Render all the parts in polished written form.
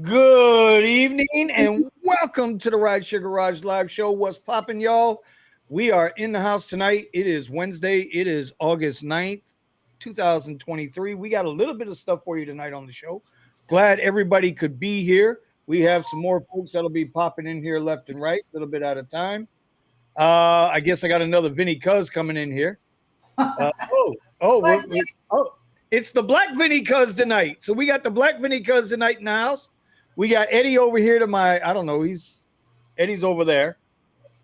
Good evening and welcome to the Rideshare Garage live show. What's poppin', y'all? We are in the house tonight. It is Wednesday. It is August 9th, 2023. We got a little bit of stuff for you tonight on the show. Glad everybody could be here. We have some more folks that'll be popping in here left and right, a little bit at a time. I guess I got another Vinny Cuz coming in here. Oh, it's the Black Vinny Cuz tonight. So we got the Black Vinny Cuz tonight in the house. We got Eddie over here to my, I don't know, Eddie's over there.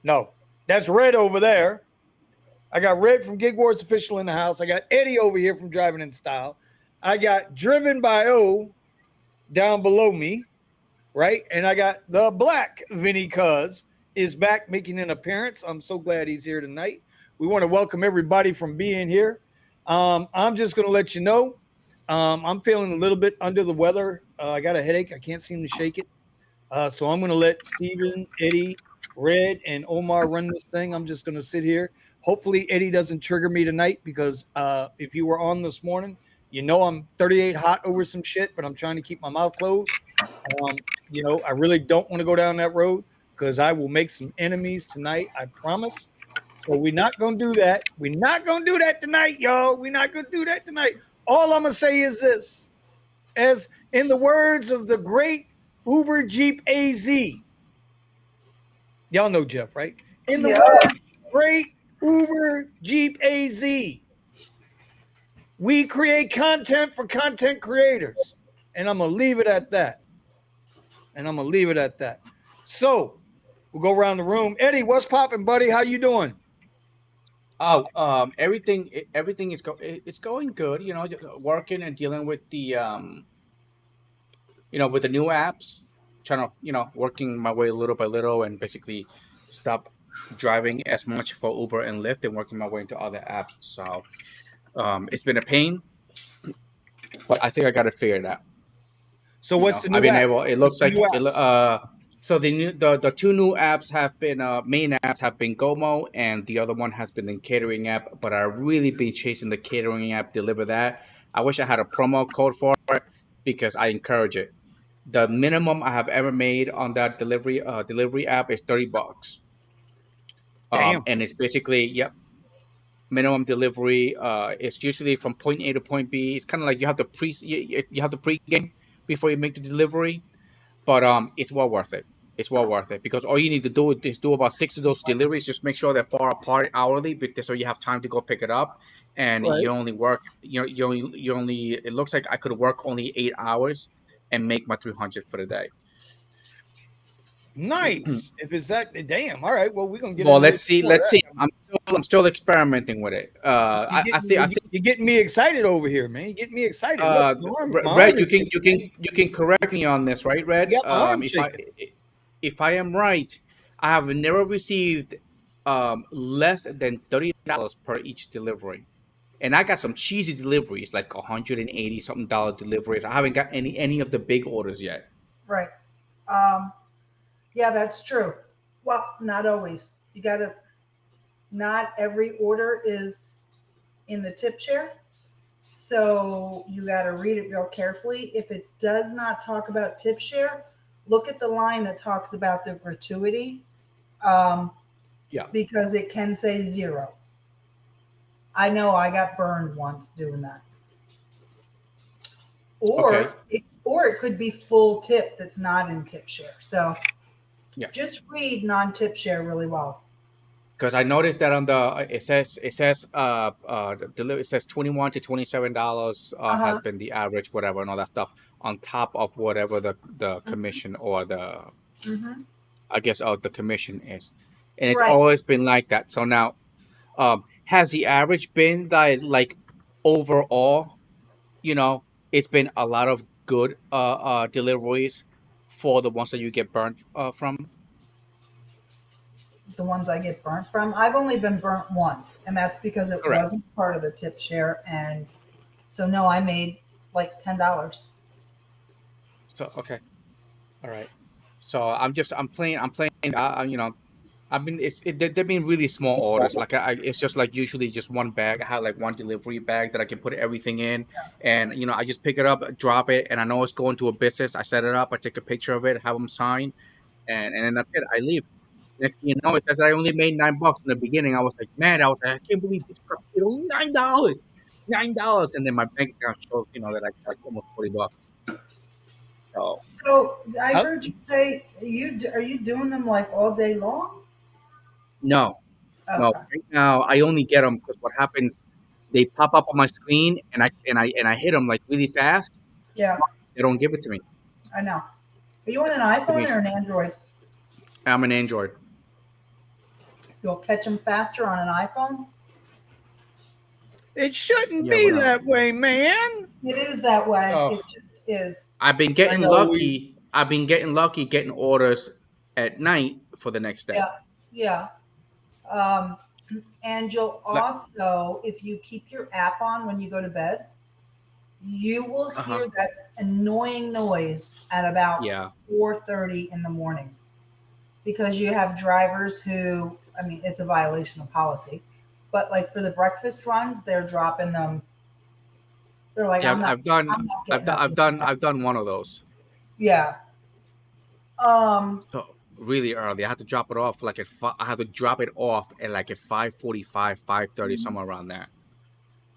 No, that's Red over there. I got Red from Gig Wars Official in the house. I got Eddie over here from Driving in Style. I got Driven by O down below me, right? And I got the Black Vinny Cuz is back making an appearance. I'm so glad he's here tonight. We want to welcome everybody from being here. I'm just going to let you know, I'm feeling a little bit under the weather. I got a headache. I can't seem to shake it. So I'm going to let Steven, Eddie, Red, and Omar run this thing. I'm just going to sit here. Hopefully Eddie doesn't trigger me tonight because if you were on this morning, you know I'm 38 hot over some shit, but I'm trying to keep my mouth closed. I really don't want to go down that road because I will make some enemies tonight. I promise. So we're not going to do that. We're not going to do that tonight, y'all. We're not going to do that tonight. All I'm going to say is this. As in the words of the great Uber Jeep AZ. Y'all know Jeff, right? In the words of the great Uber Jeep AZ. We create content for content creators. And I'm going to leave it at that. So we'll go around the room. Eddie, what's popping, buddy? How you doing? Everything it's going good. Working and dealing with the with the new apps, trying to working my way little by little, and basically stop driving as much for Uber and Lyft and working my way into other apps. So it's been a pain, but I think I got it figured out. So what's the new I've been app? able. It looks like so the two new apps have been main apps have been Gomo, and the other one has been the catering app. But I've really been chasing the catering app. Deliver that. I wish I had a promo code for it because I encourage it. The minimum I have ever made on that delivery app is $30. Damn. And it's basically minimum delivery. It's usually from point A to point B. It's kind of like you have the pre-game before you make the delivery. But it's well worth it. It's well worth it because all you need to do is do about 6 of those deliveries. Just make sure they're far apart hourly, so you have time to go pick it up. And Right. you only work. You only. It looks like I could work only 8 hours and make my 300 for the day. Nice. If it's that, damn. All right. Well, we're gonna get Well, into let's this see. more of Let's see. that. I'm still experimenting with it. I think. You're getting me excited over here, man. You're getting me excited. Look, my arm Red, is you can correct me on this, right, Red? got my arm shaking. If I am right, I have never received less than $30 per each delivery, and I got some cheesy deliveries like $180 something deliveries. I haven't got any of the big orders yet. Right. Yeah, that's true. Well, not always. Not every order is in the tip share. So you got to read it real carefully. If it does not talk about tip share, look at the line that talks about the gratuity. Because it can say 0. I know I got burned once doing that. Or it could be full tip that's not in tip share. So just read non-tip share really well. Because I noticed that on the it says it says $21 to $27 has been the average, whatever, and all that stuff on top of whatever the commission or the I guess the commission is, and it's always been like that. So now, has the average been that like overall, it's been a lot of good deliveries for the ones that you get burnt from? The ones I get burnt from, I've only been burnt once, and that's because it wasn't part of the tip share. And so no, I made like $10. So okay, all right. So I'm playing I mean, they've been really small orders. Like it's just like usually just one bag. I have like one delivery bag that I can put everything in, and I just pick it up, drop it, and I know it's going to a business. I set it up, I take a picture of it, have them sign, and then that's it. I leave. Next thing you know, it says I only made $9 in the beginning. I was like, man, I can't believe this crap. $9, $9, and then my bank account shows that I got almost $40. So So I How- heard you say are you doing them like all day long? no. No, Okay. right now I only get them because what happens, they pop up on my screen and I hit them like really fast. Yeah, They don't give it to me. I know. Are you on an Give me. iPhone or an Android? I'm an Android. You'll catch them faster on an iPhone. It shouldn't Yeah, be whatever. that way, man. It is that way. Oh. It just is. I've been getting I know lucky. I've been getting lucky getting orders at night for the next day. Yeah, yeah. And you'll also, if you keep your app on when you go to bed, you will hear that annoying noise at about 4:30 in the morning, because you have drivers who, I mean, it's a violation of policy, but like for the breakfast runs, they're dropping them. They're like, Yeah, I'm not I've done one of those. Yeah. So really early, I had to drop it off like I had to drop it off at like at 5:45, 5:30, somewhere around there.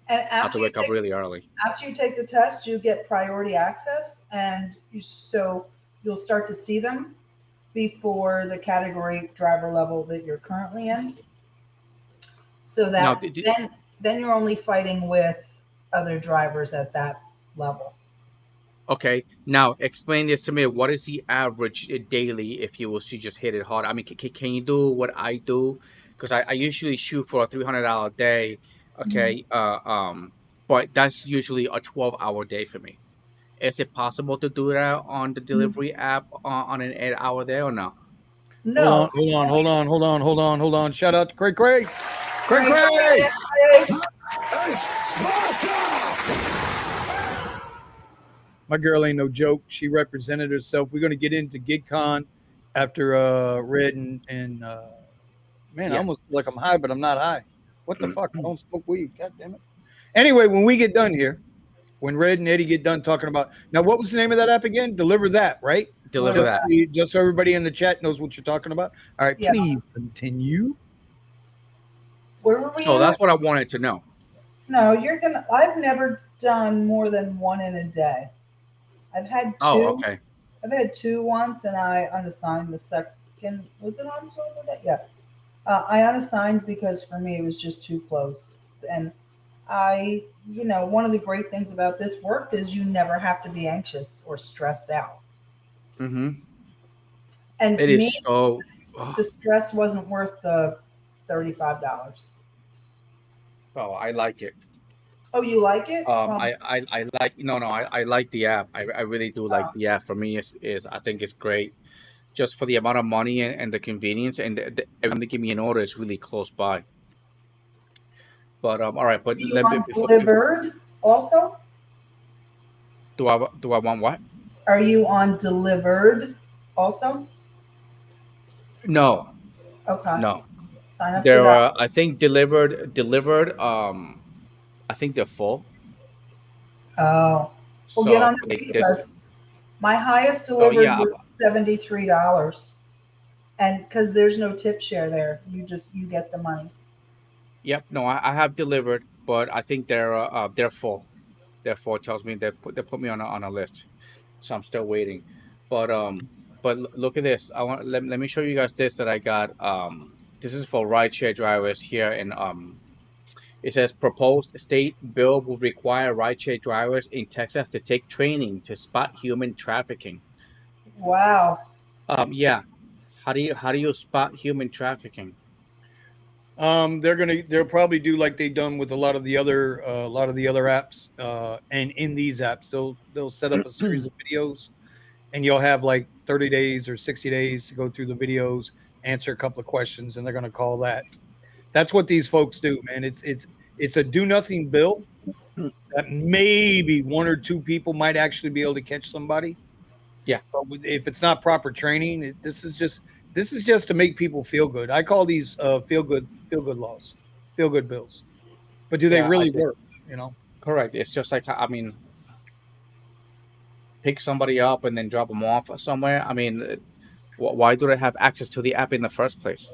And I have to wake up really early. After you take the test, you get priority access, and you'll start to see them before the category driver level that you're currently in. So that then you're only fighting with other drivers at that level. Okay, now explain this to me. What is the average daily if you was to just hit it hard? I mean, can you do what I do? Because I usually shoot for a $300 day. Okay, but that's usually a 12-hour day for me. Is it possible to do that on the delivery app on an 8-hour day or no? No. Hold on. Shout out to Craig. Craig. My girl ain't no joke. She represented herself. We're going to get into Gigcon after Red and man, I almost feel like I'm high, but I'm not high. What the fuck? I don't smoke weed. God damn it. Anyway, when we get done here, when Red and Eddie get done talking about, now what was the name of that app again? Deliver That, right? Deliver That. Just so everybody in the chat knows what you're talking about. All right, please continue. Where were we? So that's what I wanted to know. No, I've never done more than one in a day. I've had two. Oh, okay. I've had two once, and I unassigned the second. Was it on day? Yeah. I unassigned because for me it was just too close. And one of the great things about this work is you never have to be anxious or stressed out. Mm-hmm. And it to is me, so. The stress wasn't worth the $35. Oh, I like it. Oh, you like it? I like I like the app. I really do like the app. For me, is I think it's great, just for the amount of money and the convenience, and when they give me an order, it's really close by. But all right, but Delivered also. Do I want what? Are you on Delivered also? No. Okay. No. Sign up there for that. are, I think delivered. I think they're full. Oh. We'll get on the because my highest delivered was $73, and because there's no tip share there, you get the money. Yep. No, I have delivered, but I think they're full. They're full. It tells me they put me on a list, so I'm still waiting. But look at this. Let me show you guys this that I got. This is for rideshare drivers here in It says proposed state bill will require rideshare drivers in Texas to take training to spot human trafficking. Wow. Yeah. How do you spot human trafficking? They'll probably do like they've done with a lot of the other apps, and in these apps they'll set up a series of videos, and you'll have like 30 days or 60 days to go through the videos, answer a couple of questions, and they're going to call that. That's what these folks do, man. It's a do nothing bill that maybe one or two people might actually be able to catch somebody. Yeah. But if it's not proper training, this is just This is just to make people feel good. I call these feel good laws, feel good bills. But do they Yeah, really work? You know, correct. It's just like, I mean, pick somebody up and then drop them off somewhere. I mean, why do they have access to the app in the first place?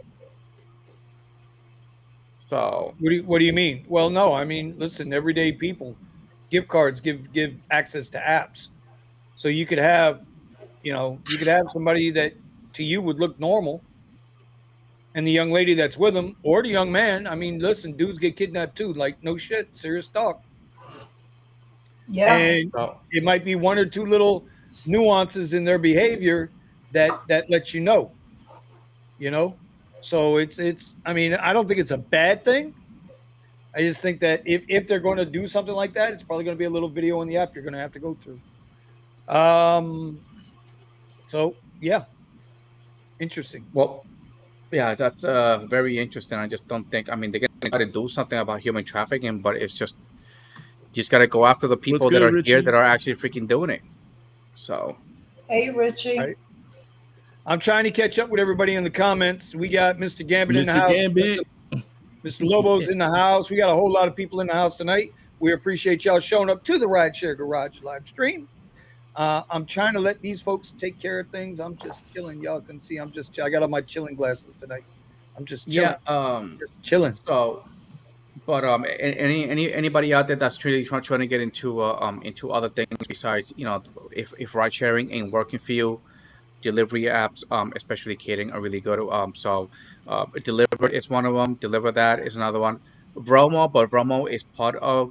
So what do you mean? Well, no, I mean, listen, everyday people, gift cards give access to apps, so you could have, you could have somebody that to you would look normal, and the young lady that's with him or the young man. I mean, listen, dudes get kidnapped too. Like no shit, serious talk. Yeah. And so it might be one or two little nuances in their behavior that lets you know. You know, so it's. I mean, I don't think it's a bad thing. I just think that if they're going to do something like that, it's probably going to be a little video in the app you're going to have to go through. So yeah, interesting. well, yeah, that's very interesting. I just don't think. I mean, they're gonna try to do something about human trafficking, but it's just you just gotta go after the people that good, are here Richie? that are actually freaking doing it. So Hey, Richie. Right. I'm trying to catch up with everybody in the comments. We got Mr. Gambit in the Mr. house. Gambit. Mr. Lobo's in the house. We got a whole lot of people in the house tonight. We appreciate y'all showing up to the Rideshare Garage live stream. I'm trying to let these folks take care of things. I'm just chilling. Y'all can see I got on my chilling glasses tonight. I'm just chilling. yeah, Just chilling. so but anybody out there that's really trying to get into other things besides, if ride sharing ain't working for you, delivery apps, especially catering, are really good. Deliver is one of them. Deliver That is another one. Vromo, but Vromo is part of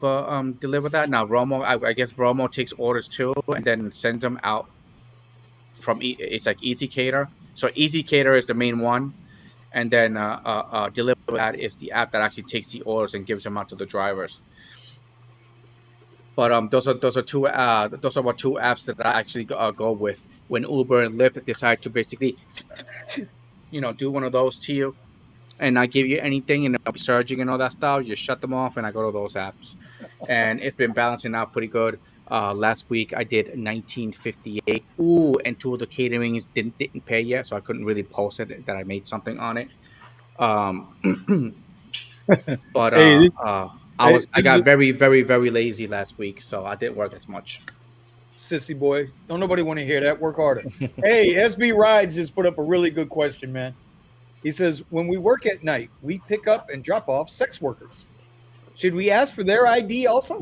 Deliver That. Now Vromo, I guess Vromo takes orders too, and then sends them out from. It's like Easy Cater. So Easy Cater is the main one, and then Deliver That is the app that actually takes the orders and gives them out to the drivers. But those are two what two apps that I actually go with when Uber and Lyft decide to basically, do one of those to you, and not give you anything, and surging and all that stuff. You shut them off, and I go to those apps, and it's been balancing out pretty good. Last week I did 1958. Ooh, and two of the caterings didn't pay yet, so I couldn't really post it that I made something on it. But Hey, I got very, very, very lazy last week, so I didn't work as much. sissy boy. Don't nobody want to hear that. Work harder. Hey, SB Rides just put up a really good question, man. He says, when we work at night, we pick up and drop off sex workers. Should we ask for their ID also?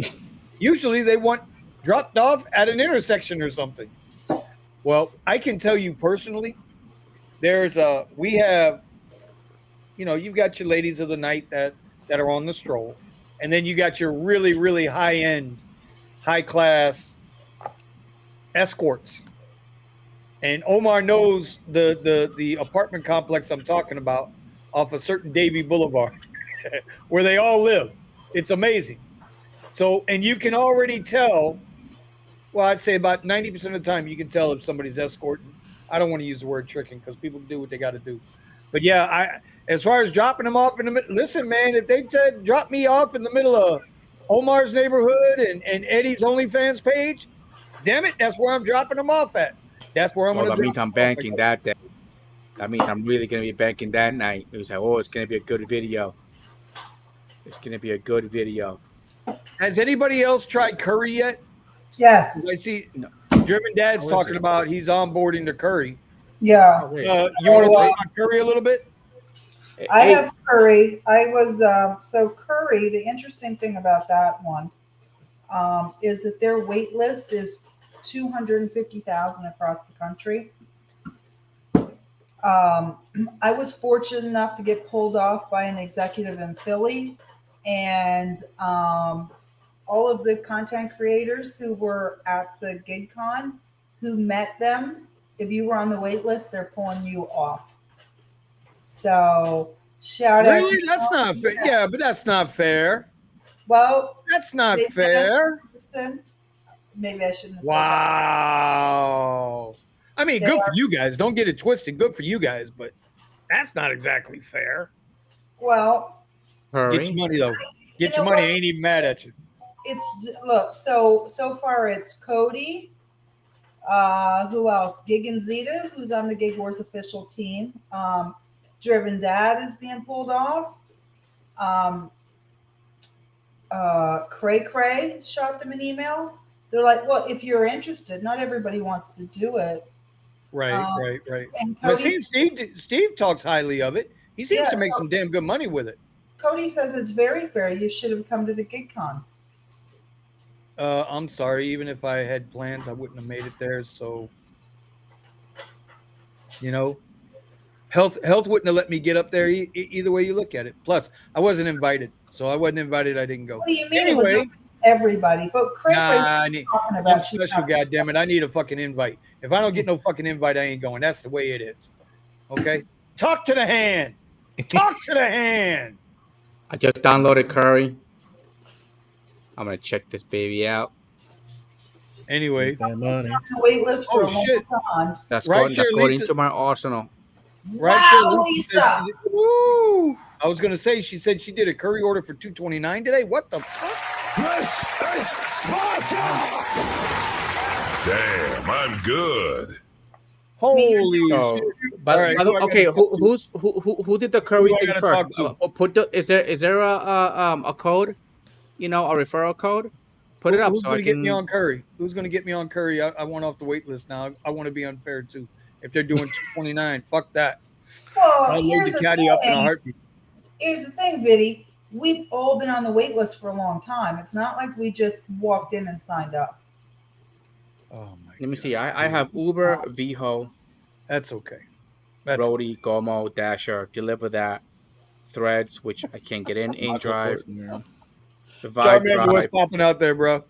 Usually they want dropped off at an intersection or something. Well, I can tell you personally, we have, you've got your ladies of the night that are on the stroll, and then you got your really, really high end, high class escorts. And Omar knows the apartment complex I'm talking about off a certain Davie Boulevard where they all live. It's amazing. So, and you can already tell, well, I'd say about 90% of the time, you can tell if somebody's escorting. I don't want to use the word tricking because people do what they got to do. But yeah, as far as dropping them off in the middle, listen, man, if they said drop me off in the middle of Omar's neighborhood and Eddie's OnlyFans page, damn it, that's where I'm dropping them off at. That's where I'm going to. That means I'm banking that day. That means I'm really gonna be banking that night. It was like, it's gonna be a good video. It's gonna be a good video. Has anybody else tried Curry yet? Yes. I see Driven Dad's talking about he's onboarding the Curry. Yeah. Oh, wait. You want to talk about Curry a little bit? I have Curry. I was so Curry. The interesting thing about that one is that their wait list is 250,000 across the country. I was fortunate enough to get pulled off by an executive in Philly, and all of the content creators who were at the Gigcon who met them. If you were on the wait list, they're pulling you off. So shout out. Really? That's not fair. Yeah, but that's not fair. Well, that's not fair. Maybe I shouldn't have said wow. I mean, good for you guys. Don't get it twisted. Good for you guys, but that's not exactly fair. Well, Hurry. Get your money though. Get your money. I ain't even mad at you. It's look. So far, it's Cody, Who else? Gig and Zeta, who's on the Gig Wars official team. Driven Dad is being pulled off. Cray Cray shot them an email. They're like, well, if you're interested, not everybody wants to do it. Right. And But Cody, see, Steve talks highly of it. He seems Yeah, to make some damn good money with it. Cody says it's very fair. You should have come to the Gigcon. I'm sorry. Even if I had plans, I wouldn't have made it there. So, you know, health wouldn't have let me get up there either way you look at it. Plus, I wasn't invited. So I wasn't invited. I didn't go. What do you mean? Anyway, it was everybody, but Cray Cray I'm talking about special, goddammit. I need a fucking invite. If I don't get no fucking invite, I ain't going. That's the way it is. Okay? Talk to the hand. Talk to the hand. I just downloaded Curry. I'm gonna check this baby out. Anyway, That money. wait list for Oh, a long shit. time. That's Right, going Lisa. into my arsenal. Wow, Lisa. Woo! I was gonna say she said she did a curry order for $2.29 today. What the fuck? This is Sparta! Damn, I'm good. Holy So, shit. but All right, okay, who did the curry Who I thing gotta first? talk to? Put the is there a code? You know, a referral code? Put it up Who's so gonna I get can. me on curry? Who's gonna get me on curry? I want off the wait list now. I want to be unfair too. If they're doing $2.29, fuck that. Well, I'll load here's the the caddy up in a thing. heartbeat. Here's the thing, Viddy. We've all been on the wait list for a long time. It's not like we just walked in and signed up. Oh my. Let me see. I have Uber, Viho, That's okay. That's Brody, Gomo, Dasher. Deliver that. Threads, which I can't get in Drive. The Vibe Charmander, what's Drive. popping out there, bro?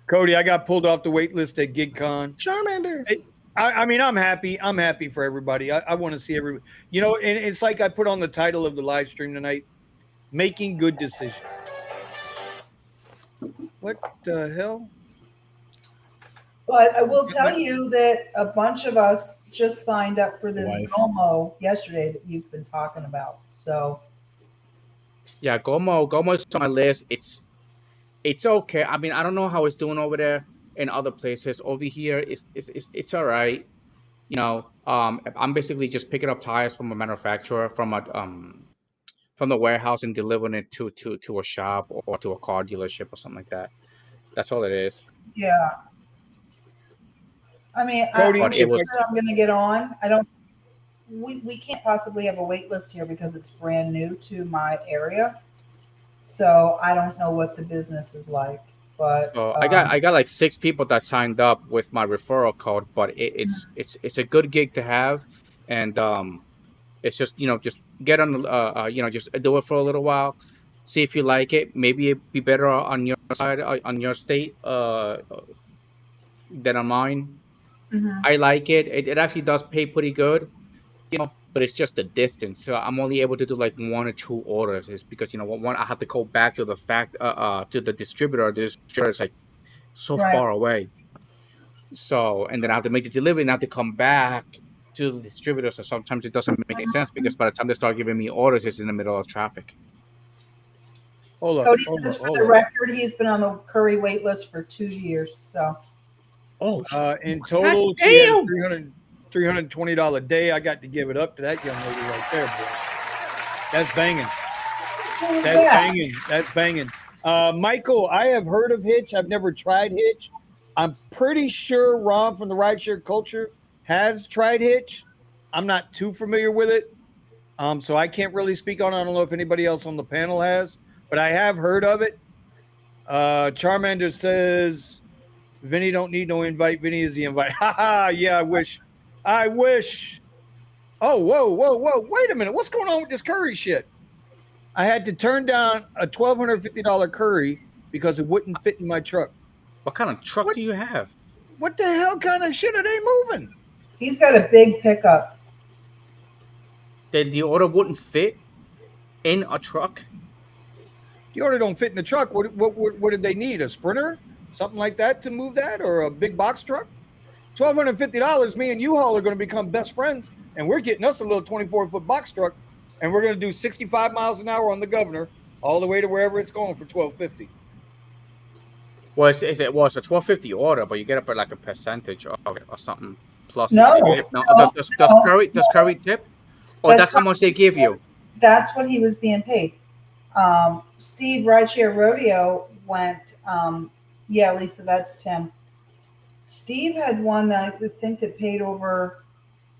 Cody, I got pulled off the wait list at Gigcon. Charmander. I mean, I'm happy. I'm happy for everybody. I want to see everybody. You know, and it's like I put on the title of the live stream tonight, making good decisions. What the hell? But I will tell you that a bunch of us just signed up for this Wife. Gomo yesterday that you've been talking about. So Yeah, Gomo is on my list. It's okay. I mean, I don't know how it's doing over there in other places. Over here, it's all right. You know, I'm basically just picking up tires from a manufacturer from the warehouse and delivering it to a shop or to a car dealership or something like that. That's all it is. yeah. I mean, Cody, I'm sure it was- I'm going to get on. I don't. We can't possibly have a wait list here because it's brand new to my area. So I don't know what the business is like. But I got like 6 people that signed up with my referral code, but it's a good gig to have, and it's just just get on just do it for a little while, see if you like it. Maybe it'd be better on your side, on your state, than on mine. Mhm. I like it. It actually does pay pretty good, but it's just the distance. So I'm only able to do like 1 or 2 orders. It's because one I have to go back to the to the distributor. The distributor is like so Right. far away. So and then I have to make the delivery and I have to come back to the distributor. So sometimes it doesn't make any sense because by the time they start giving me orders, it's in the middle of traffic. Hold on. Cody Hold says on, for hold the on. record, he's been on the curry wait list for 2 years. So Oh, In total, God she had damn! $320 a day. I got to give it up to that young lady right there, boy. That's banging. That's yeah. banging. That's banging. Michael, I have heard of Hitch. I've never tried Hitch. I'm pretty sure Ron from the Rideshare Culture has tried Hitch. I'm not too familiar with it. So I can't really speak on it. I don't know if anybody else on the panel has, but I have heard of it. Charmander says, Vinny don't need no invite. Vinny is the invite. Ha ha. Yeah, I wish. Oh, whoa. Wait a minute. What's going on with this curry shit? I had to turn down a $1,250 curry because it wouldn't fit in my truck. What kind of truck What? do you have? What the hell kind of shit are they moving? He's got a big pickup. That the order wouldn't fit in a truck? The order don't fit in the truck. What did they need? A Sprinter? Something like that to move that? Or a big box truck? $1,250, me and U-Haul are going to become best friends, and we're getting us a little 24-foot box truck, and we're going to do 65 miles an hour on the Governor all the way to wherever it's going for $1,250. Well, it's a $12.50 order, but you get up at like a percentage of it or something plus. No, Tip. No, no, does Curry tip? Or that's how much they give you? That's what he was being paid. Steve Rideshare Rodeo went. Yeah, Lisa, that's Tim. Steve had one that I think that paid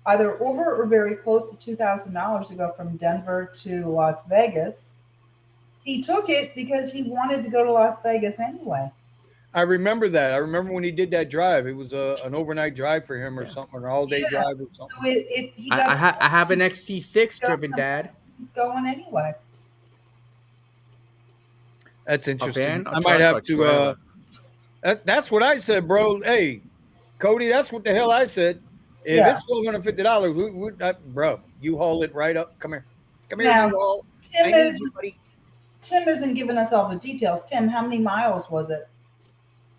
either over or very close to $2,000 to go from Denver to Las Vegas. He took it because he wanted to go to Las Vegas anyway. I remember that. I remember when he did that drive. It was an overnight drive for him or something, or an all-day drive or something. So I have an XT6 driven, Dad. He's going anyway. That's interesting. A I might have to. trailer. That's what I said, bro. Hey, Cody, that's what the hell I said. If it's $150, bro, you haul it right up. Come here. Now, U-Haul. Tim isn't giving us all the details. Tim, how many miles was it?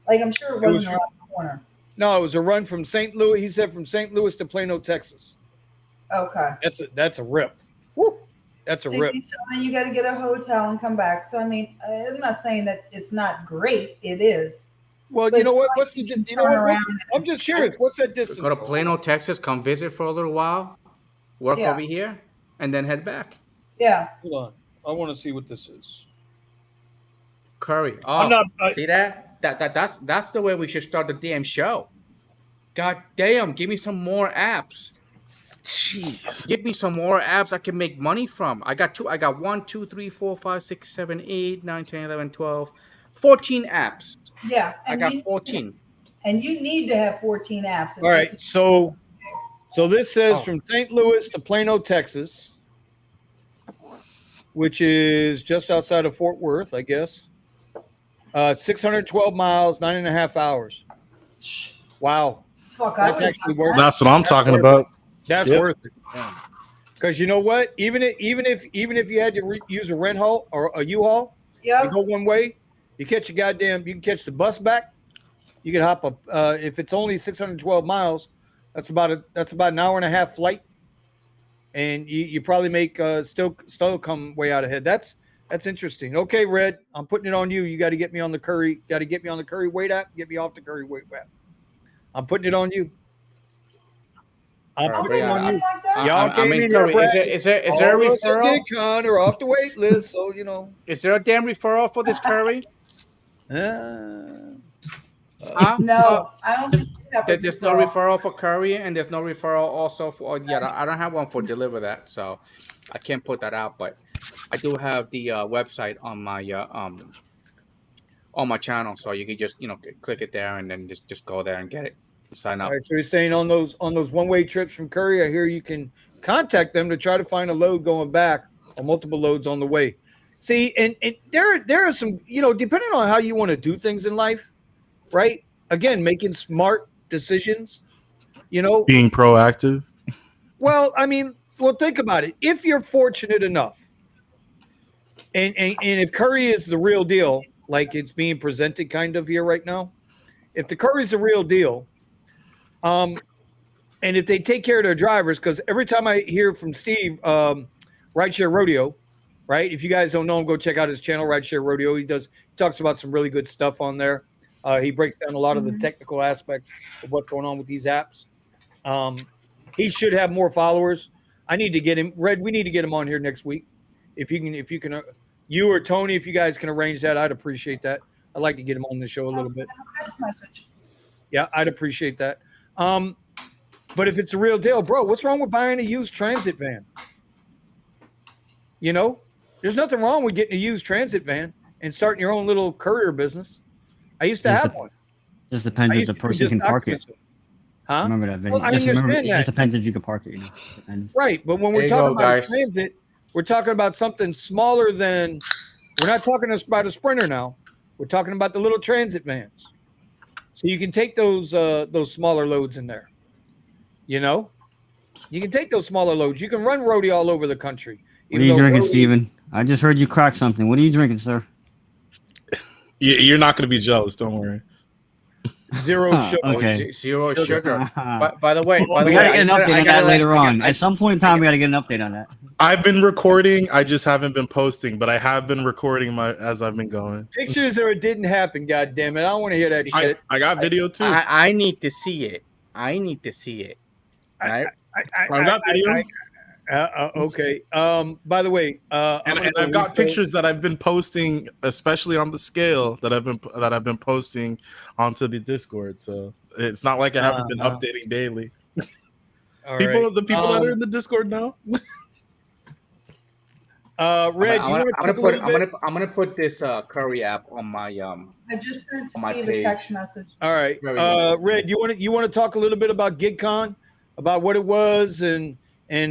Like, I'm sure it wasn't around the corner. No, it was a run from St. Louis. He said from St. Louis to Plano, Texas. Okay. That's a rip. Woo. That's a rip. So then you got to get a hotel and come back. So I mean, I'm not saying that it's not great. It is. Well, you know what? I'm just curious. What's that distance? Go to Plano, Texas. Come visit for a little while. Work over here, and then head back. Yeah. Hold on. I want to see what this is. Curry. Oh, see that? That's the way we should start the damn show. God damn, give me some more apps. Jeez. Give me some more apps I can make money from. I got 1, 2, 3, 4, 5, 6, 7, 8, 9, 10, 11, 12, 14 apps. Yeah. I got 14. And you need to have 14 apps. All right. So this says from St. Louis to Plano, Texas, which is just outside of Fort Worth, I guess. 612 miles, 9.5 hours. Wow. Fuck, that's actually worth it. That's what I'm talking about. That's worth it. Because you know what? Even if you had to use a rent haul or a U-Haul, you go one way, you catch you can catch the bus back. You can hop up. If it's only 612 miles, that's about an hour and a half flight, and you probably make still come way out ahead. That's interesting. Okay, Red, I'm putting it on you. You got to get me on the Curry. Got to get me on the Curry weight app. Get me off the Curry weight app. I'm putting it on you. I'm putting it on you. Y'all came in here, is there a referral? Gigcon or off the wait list, so you know. Is there a damn referral for this Curry? No, I don't think there's no referral for Curry, and there's no referral also for I don't have one for Deliver That, so I can't put that out. But I do have the website on my channel, so you can just click it there and then just go there and get it. Sign up. All right, so you're saying on those one-way trips from Curry, I hear you can contact them to try to find a load going back or multiple loads on the way. See, and there are some, depending on how you want to do things in life, right? Again, making smart decisions, being proactive. Well, I mean, think about it. If you're fortunate enough, and if Curry is the real deal, like it's being presented kind of here right now, if the Curry's the real deal, and if they take care of their drivers, because every time I hear from Steve, Rideshare Rodeo, right? If you guys don't know him, go check out his channel, Rideshare Rodeo. He talks about some really good stuff on there. He breaks down a lot of the technical aspects of what's going on with these apps. He should have more followers. I need to get him. Red, we need to get him on here next week. If you can, you or Tony, if you guys can arrange that, I'd appreciate that. I'd like to get him on the show a little bit. Yeah, I'd appreciate that. But if it's the real deal, bro, what's wrong with buying a used transit van? There's nothing wrong with getting a used transit van and starting your own little courier business. I used to have one. Just depends if the person can park it. Huh? Remember that video. Well, I understand that. It just depends if you can park it. Right, but when we're talking about transit, we're talking about something smaller than. We're not talking about a Sprinter now. We're talking about the little transit vans. So you can take those smaller loads in there. You can take those smaller loads. You can run rodeo all over the country. What are you drinking, Steven? I just heard you crack something. What are you drinking, sir? You're not going to be jealous. Don't worry. Zero sugar. Okay. Zero sugar. By By the way, we gotta get an update on that later on. At some point in time, we gotta get an update on that. I've been recording. I just haven't been posting, but I have been recording as I've been going. Pictures or it didn't happen. God damn it! I don't want to hear that shit. I got video too. I need to see it. I need to see it. Right? I got video. Okay. By the way, And I've got pictures that I've been posting, especially on the scale that I've been posting onto the Discord. So it's not like I haven't been updating daily. All The right. people that are in the Discord now. Red, I'm gonna put this Curry app on my I just sent on my Steve a page. text message. All right. Very good. Red, you want to talk a little bit about Gigcon, about what it was and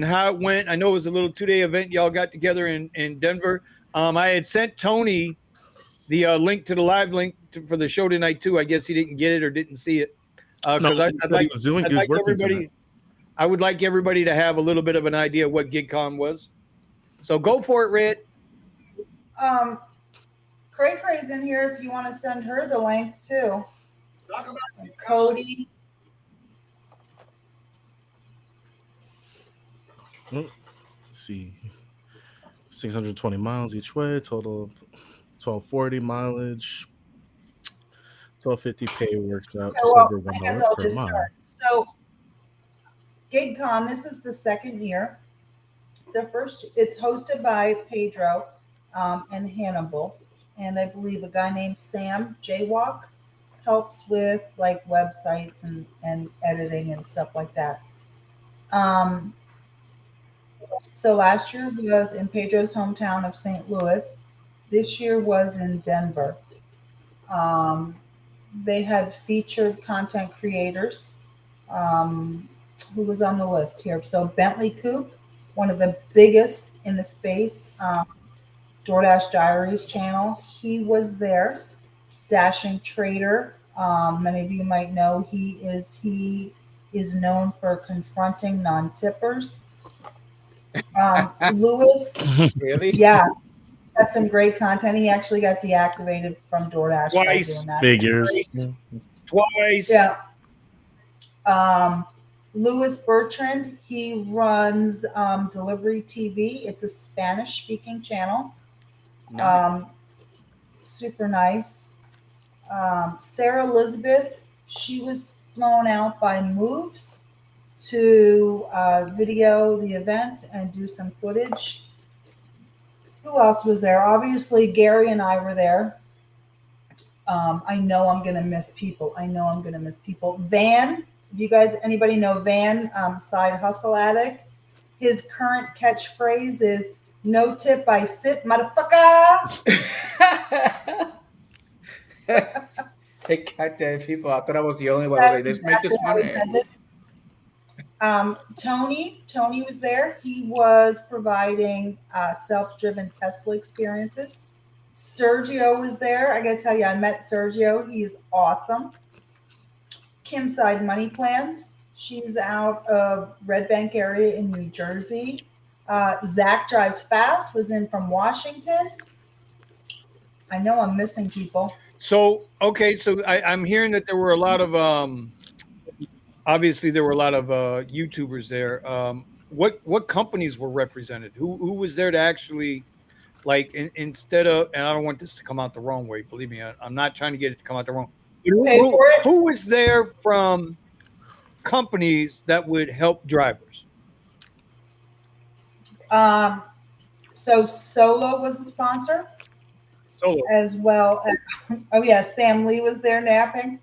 how it went? I know it was a little 2-day event y'all got together in Denver. I had sent Tony the link to the live link for the show tonight too. I guess he didn't get it or didn't see it. Because I would like everybody to have a little bit of an idea of what Gigcon was. So go for it, Red. Cray Cray's in here if you want to send her the link too. Cody. Let's see, 620 miles each way, total of 1240 mileage. 1250 pay works out just over $1 per mile. So Gigcon, this is the second year. The first, it's hosted by Pedro and Hannibal, and I believe a guy named Sam Jaywalk helps with like websites and editing and stuff like that. So last year was in Pedro's hometown of St. Louis. This year was in Denver. They had featured content creators. Who was on the list here? So Bentley Coop, one of the biggest in the space, DoorDash Diaries channel. He was there. Dashing Trader. Many of you might know he is known for confronting non-tippers. Lewis, Really? yeah, got some great content. He actually got deactivated from DoorDash Twice. by doing that. Figures. Twice. Yeah. Louis Bertrand, he runs Delivery TV. It's a Spanish-speaking channel. Nice. Super nice. Sarah Elizabeth, she was flown out by Moves to video the event and do some footage. Who else was there? Obviously, Gary and I were there. I know I'm going to miss people. Van, if you guys, anybody know Van, side hustle addict? His current catchphrase is, "No tip, I sit, motherfucker." Hey, goddamn people! I thought I was the only one. Like, let's make this money. Tony was there. He was providing self-driven Tesla experiences. Sergio was there. I gotta tell you, I met Sergio. He is awesome. Kim Side Money Plans. She's out of Red Bank area in New Jersey. Zach Drives Fast was in from Washington. I know I'm missing people. So, okay, so I'm hearing that there were a lot of obviously there were a lot of YouTubers there. What companies were represented? Who was there to actually, like, instead of, and I don't want this to come out the wrong way, believe me, I'm not trying to get it to come out the wrong. Who was there from companies that would help drivers? So Solo was a sponsor. Solo. As well as, oh yeah, Sam Lee was there napping.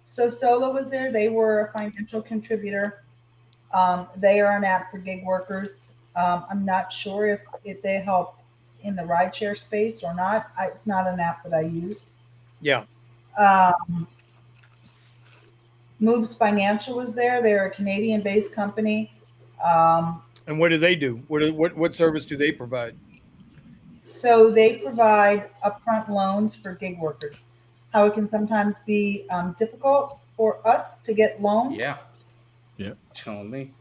So Solo was there. They were a financial contributor. They are an app for gig workers. I'm not sure if they help in the rideshare space or not. It's not an app that I use. Yeah. Moves Financial was there. They're a Canadian-based company. And what do they do? What service do they provide? So they provide upfront loans for gig workers. How it can sometimes be difficult for us to get loans. Yeah. Yeah. Tell me.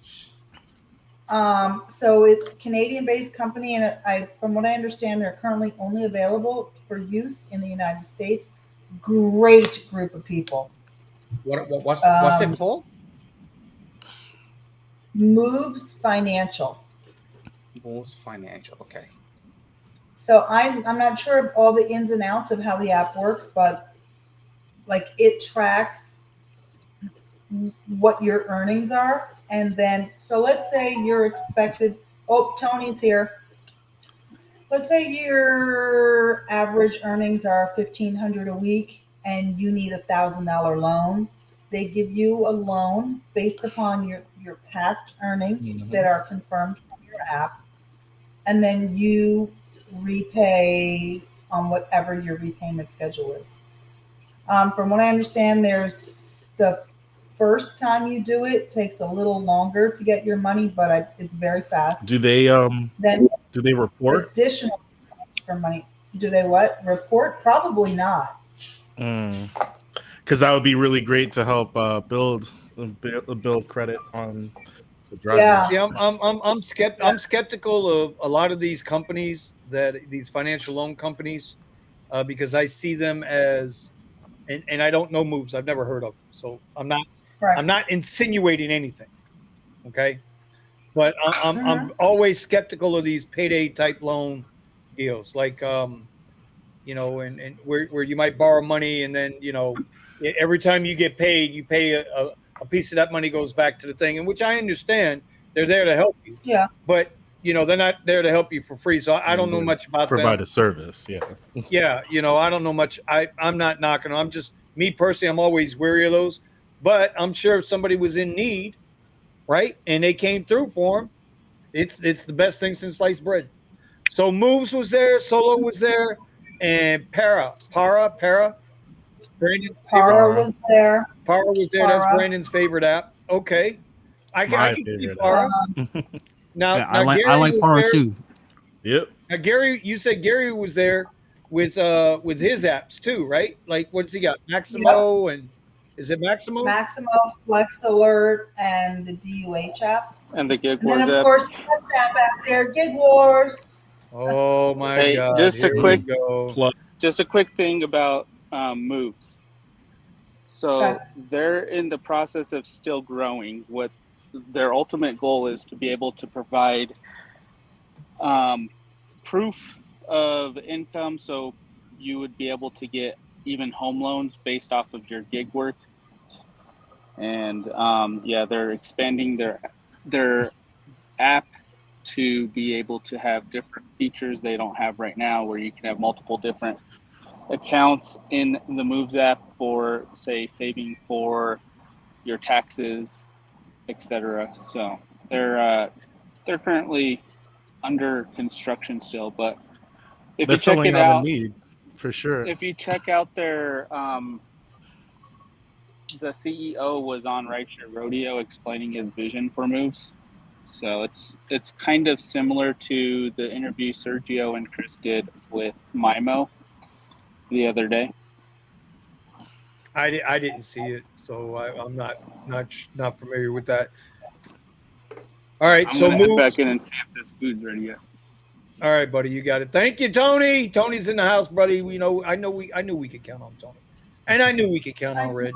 So it's a Canadian-based company, and from what I understand, they're currently only available for use in the United States. great group of people. What's Um, it called? Moves Financial. Moves Financial. Okay. So I'm not sure of all the ins and outs of how the app works, but like it tracks what your earnings are. And then, so let's say you're expected, oh, Tony's here. Let's say your average earnings are $1,500 a week and you need $1,000 loan. They give you a loan based upon your past earnings that are confirmed from your app. And then you repay on whatever your repayment schedule is. From what I understand, there's the first time you do it takes a little longer to get your money, but it's very fast. Do they Then report? Additional costs for money. Do they what? Report? Probably not. Because that would be really great to help build credit on the drivers. Yeah. See, I'm skeptical of a lot of these companies, these financial loan companies, because I see them as, and I don't know moves. I've never heard of them, so I'm not insinuating anything. Okay, but I'm always skeptical of these payday type loan deals, like and where you might borrow money and then every time you get paid, you pay a piece of that money goes back to the thing, and which I understand they're there to help you. Yeah. But they're not there to help you for free. So I don't know much about provide them. a service. Yeah. Yeah. I don't know much. I'm not knocking them. I'm just me personally. I'm always wary of those. But I'm sure if somebody was in need, right, and they came through for them, it's the best thing since sliced bread. So Moves was there, Solo was there, and Para. Brandon's Para was there. Para was there. That's Brandon's favorite app. Okay, I can see Para. Now, Yeah, I Gary like was Para there. too. Yep. Now, Gary, you said Gary was there with his apps too, right? Like, what's he got? Maximo and is it Maximo? Maximo, Flex Alert, and the DUH app. And the Gig And then, Wars of app. course, the best app out there, Gig Wars. Oh my Hey, God! just a Here quick- we go. Plug. Just a quick thing about Moves. So Okay. they're in the process of still growing. What their ultimate goal is to be able to provide proof of income, so you would be able to get even home loans based off of your gig work. And they're expanding their app to be able to have different features they don't have right now, where you can have multiple different accounts in the Moves app for, say, saving for your taxes, etc. So they're currently under construction still, but if They're you check filling it out a out, need for sure. if you check out their the CEO was on Rideshare Rodeo explaining his vision for Moves. So it's kind of similar to the interview Sergio and Chris did with Mimo the other day. I didn't see it, so I'm not familiar with that. All right, I'm so gonna head Moves. back in and see if this food's ready yet. All right, buddy, you got it. Thank you, Tony. Tony's in the house, buddy. I knew we could count on Tony, and I knew we could count on Red.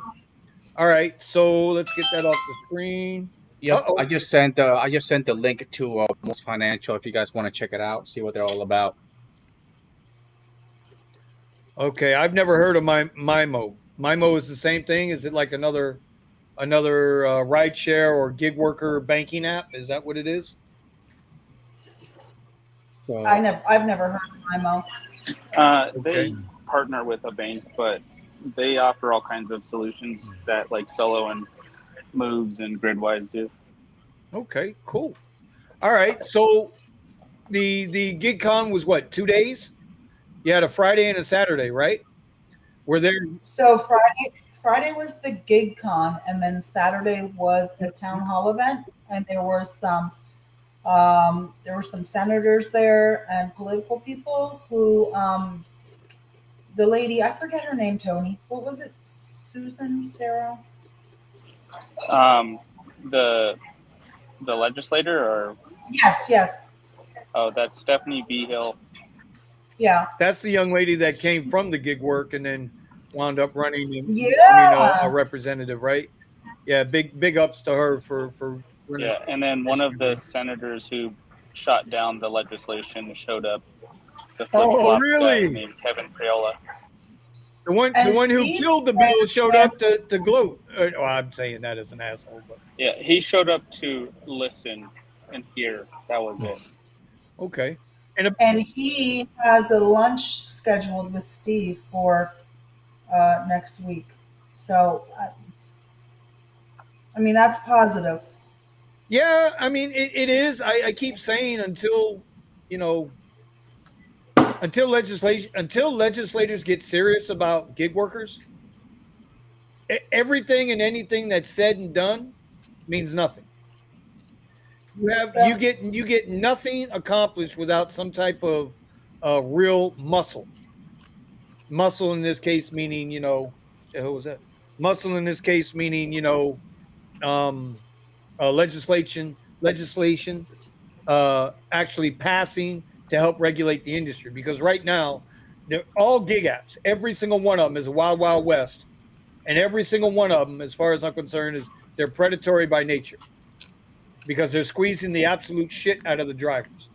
All right, so let's get that off the screen. Yep. Uh-oh. I just sent the link to Moves Financial if you guys want to check it out, see what they're all about. Okay, I've never heard of Mimo. Mimo is the same thing. Is it like another rideshare or gig worker banking app? Is that what it is? So, I've never heard of Mimo. They partner with a bank, but they offer all kinds of solutions that like Solo and Moves and Gridwise do. Okay, cool. All right, so the Gigcon was what, 2 days? You had a Friday and a Saturday, right? Were there? So Friday was the Gigcon, and then Saturday was the town hall event, and there were some senators there and political people who the lady, I forget her name, Tony. What was it? Susan? Sarah? The legislator, or Yes. oh, that's Stephanie B. Hill. Yeah. That's the young lady that came from the gig work and then wound up running and becoming Yeah. a representative, right? Yeah, big ups to her for running. Yeah, and then one of the senators who shot down the legislation showed up. The flip-flop guy really? named Kevin Priola. The one who Steve killed the bill showed up to gloat. Well, I'm saying that as an asshole, but Yeah, he showed up to listen and hear. That was it. okay. And he has a lunch scheduled with Steve for next week. So, I mean, that's positive. Yeah, I mean it is. I keep saying until legislators get serious about gig workers, everything and anything that's said and done means nothing. You get nothing accomplished without some type of real muscle. Muscle in this case meaning, who was that? Muscle in this case meaning, legislation actually passing to help regulate the industry. Because right now, they're all gig apps. Every single one of them is a wild, wild west. And every single one of them, as far as I'm concerned, is they're predatory by nature because they're squeezing the absolute shit out of the drivers.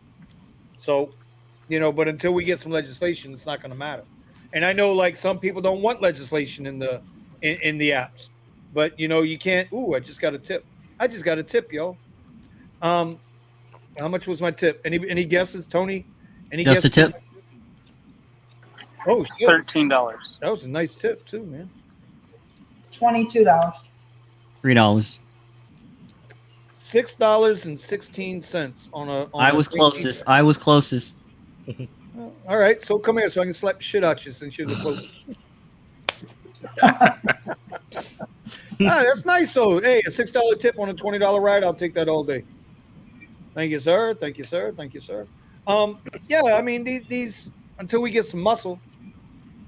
So, but until we get some legislation, it's not going to matter. And I know like some people don't want legislation in the apps, but you can't. Ooh, I just got a tip. Yo. How much was my tip? Any guesses, Tony? Any Just a guesses? tip. Oh shit. $13. That was a nice tip too, man. $22. $3. $6.16 on a. I was closest. I was closest. All right, so come here so I can slap the shit out you since you're the closest. That's nice though. Hey, a $6 tip on a $20 ride, I'll take that all day. Thank you, sir. Thank you, sir. Thank you, sir. Yeah, I mean these until we get some muscle,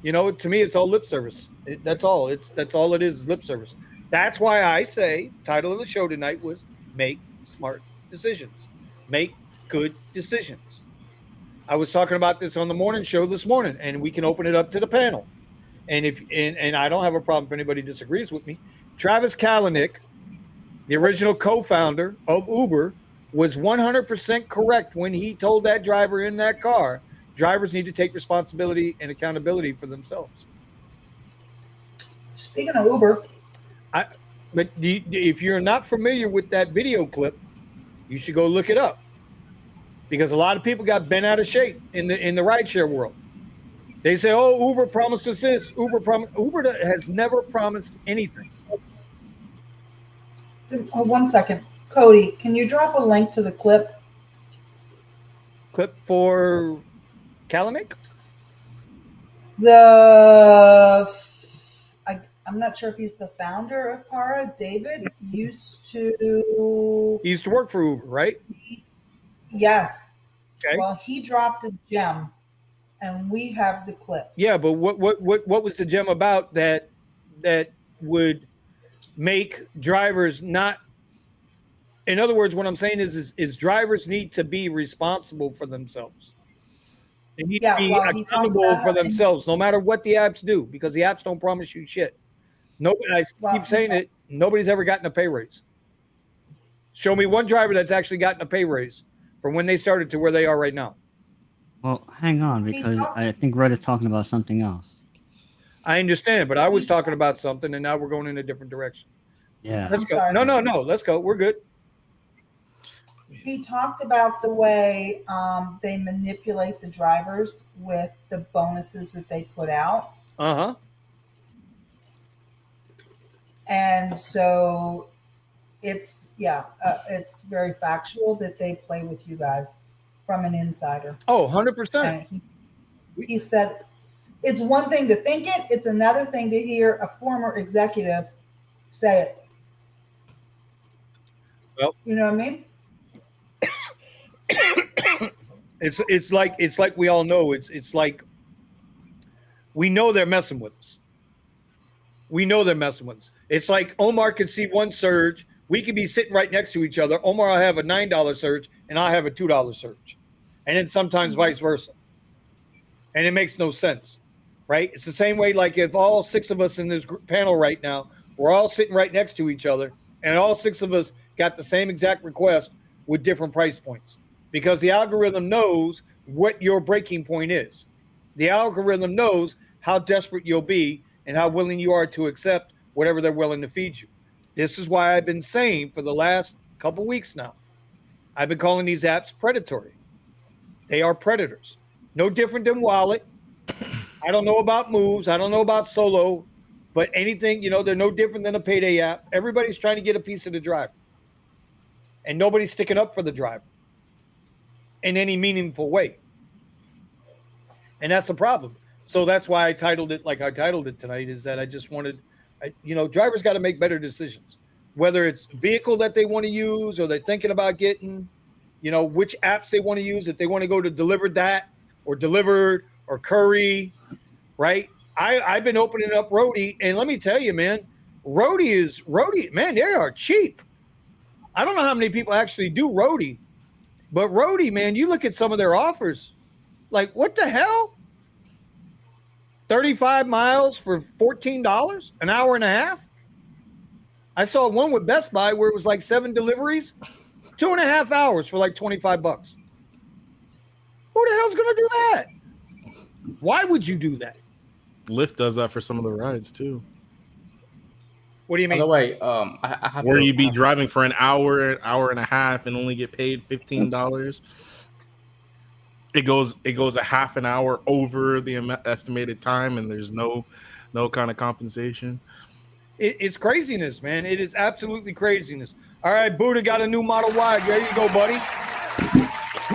to me it's all lip service. That's all. That's all it is lip service. That's why I say title of the show tonight was Make Smart Decisions. Make good decisions. I was talking about this on the morning show this morning, and we can open it up to the panel. And and I don't have a problem if anybody disagrees with me. Travis Kalanick, the original co-founder of Uber, was 100% correct when he told that driver in that car, drivers need to take responsibility and accountability for themselves. Speaking of Uber, but if you're not familiar with that video clip, you should go look it up, because a lot of people got bent out of shape in the rideshare world. They say, "Oh, Uber promised us this. Uber has never promised anything." oh, 1 second. Cody, can you drop a link to the clip? Clip for Kalanick? I'm not sure if he's the founder of Para. David used to work for Uber, right? Yes. Okay. Well, he dropped a gem, and we have the clip. Yeah, but what was the gem about that would make drivers not? In other words, what I'm saying is drivers need to be responsible for themselves. They need to be accountable for themselves, no matter what the apps do, because the apps don't promise you shit. Nobody, I keep saying it, nobody's ever gotten a pay raise. Show me one driver that's actually gotten a pay raise from when they started to where they are right now. Well, hang on, because I think Red is talking about something else. I understand, but I was talking about something, and now we're going in a different direction. Yeah. Let's go. No. Let's go. We're good. He talked about the way they manipulate the drivers with the bonuses that they put out. Uh-huh. And so it's very factual that they play with you guys from an insider. Oh, 100%. He said it's one thing to think it, it's another thing to hear a former executive say it. Well, you know what I mean? It's like we all know it's like we know they're messing with us. We know they're messing with us. It's like Omar could see one surge. We could be sitting right next to each other. Omar will have a $9 surge and I have a $2 surge. And then sometimes vice versa. And it makes no sense. right? It's the same way, like if all 6 of us in this panel right now, we're all sitting right next to each other, and all 6 of us got the same exact request with different price points, because the algorithm knows what your breaking point is. The algorithm knows how desperate you'll be and how willing you are to accept whatever they're willing to feed you. This is why I've been saying for the last couple weeks now, I've been calling these apps predatory. They are predators. No different than Wallet. I don't know about Moves. I don't know about Solo, but anything, they're no different than a payday app. Everybody's trying to get a piece of the driver, and nobody's sticking up for the driver in any meaningful way. And that's the problem. So that's why I titled it like I titled it tonight, is that I just wanted, drivers got to make better decisions, whether it's vehicle that they want to use or they're thinking about getting, which apps they want to use, if they want to go to Delivered That or Delivered or Curry, right? I've been opening up Roadie, and let me tell you, man, Roadie, man, they are cheap. I don't know how many people actually do Roadie, but Roadie, man, you look at some of their offers, like what the hell? 35 miles for $14, an hour and a half. I saw one with Best Buy where it was like 7 deliveries, 2.5 hours for like $25. Who the hell's going to do that? Why would you do that? Lyft does that for some of the rides too. What do you mean? By the way, I have where to, you be driving for an hour and a half and only get paid $15. It goes a half an hour over the estimated time, and there's no kind of compensation. It's craziness, man. It is absolutely craziness. All right, Buddha got a new Model Y. There you go, buddy.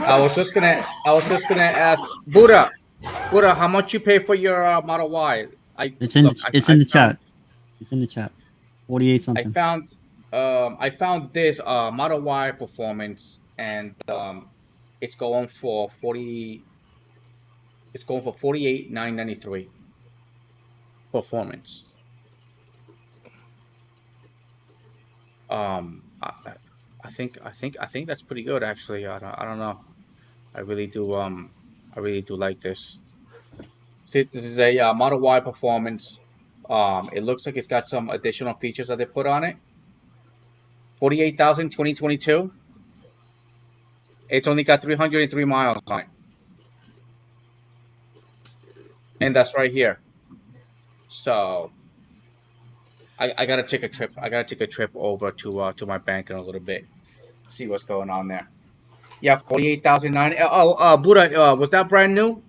I was just gonna ask Buddha, how much you pay for your Model Y? It's in the chat. It's in the chat. 48 something. I found this Model Y Performance, and it's going for $48,993 Performance. I think that's pretty good, actually. I don't know. I really do like this. See, this is a Model Y Performance. It looks like it's got some additional features that they put on it. 48,000 2022. It's only got 303 miles on it, and that's right here. So I gotta take a trip. I gotta take a trip over to my bank in a little bit, see what's going on there. Yeah, 48,009. Buddha, was that brand new?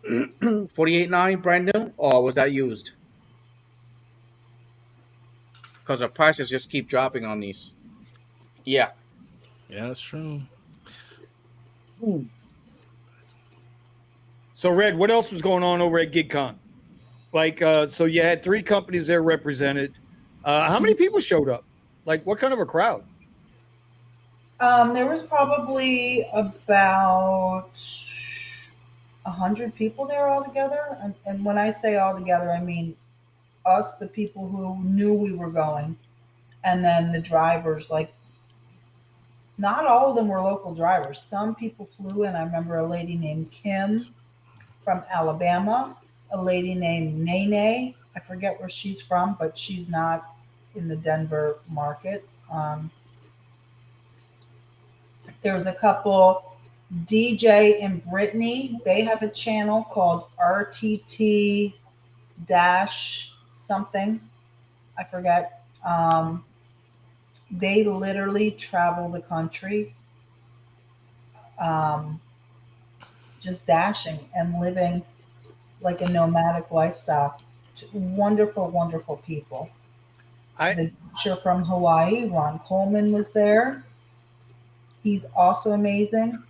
48.9 brand new, or was that used? Because the prices just keep dropping on these. Yeah, that's true. So, Red, what else was going on over at Gigcon? Like, so you had 3 companies there represented. How many people showed up? Like, what kind of a crowd? There was probably about 100 people there altogether. And when I say altogether, I mean us, the people who knew we were going, and then the drivers. Like, not all of them were local drivers. Some people flew in. I remember a lady named Kim from Alabama, a lady named Nene. I forget where she's from, but she's not in the Denver market. There's a couple, DJ and Brittany. They have a channel called RTT dash something. I forget. They literally travel the country, just dashing and living like a nomadic lifestyle. Wonderful, wonderful people. The teacher from Hawaii, Ron Coleman, was there. He's also amazing.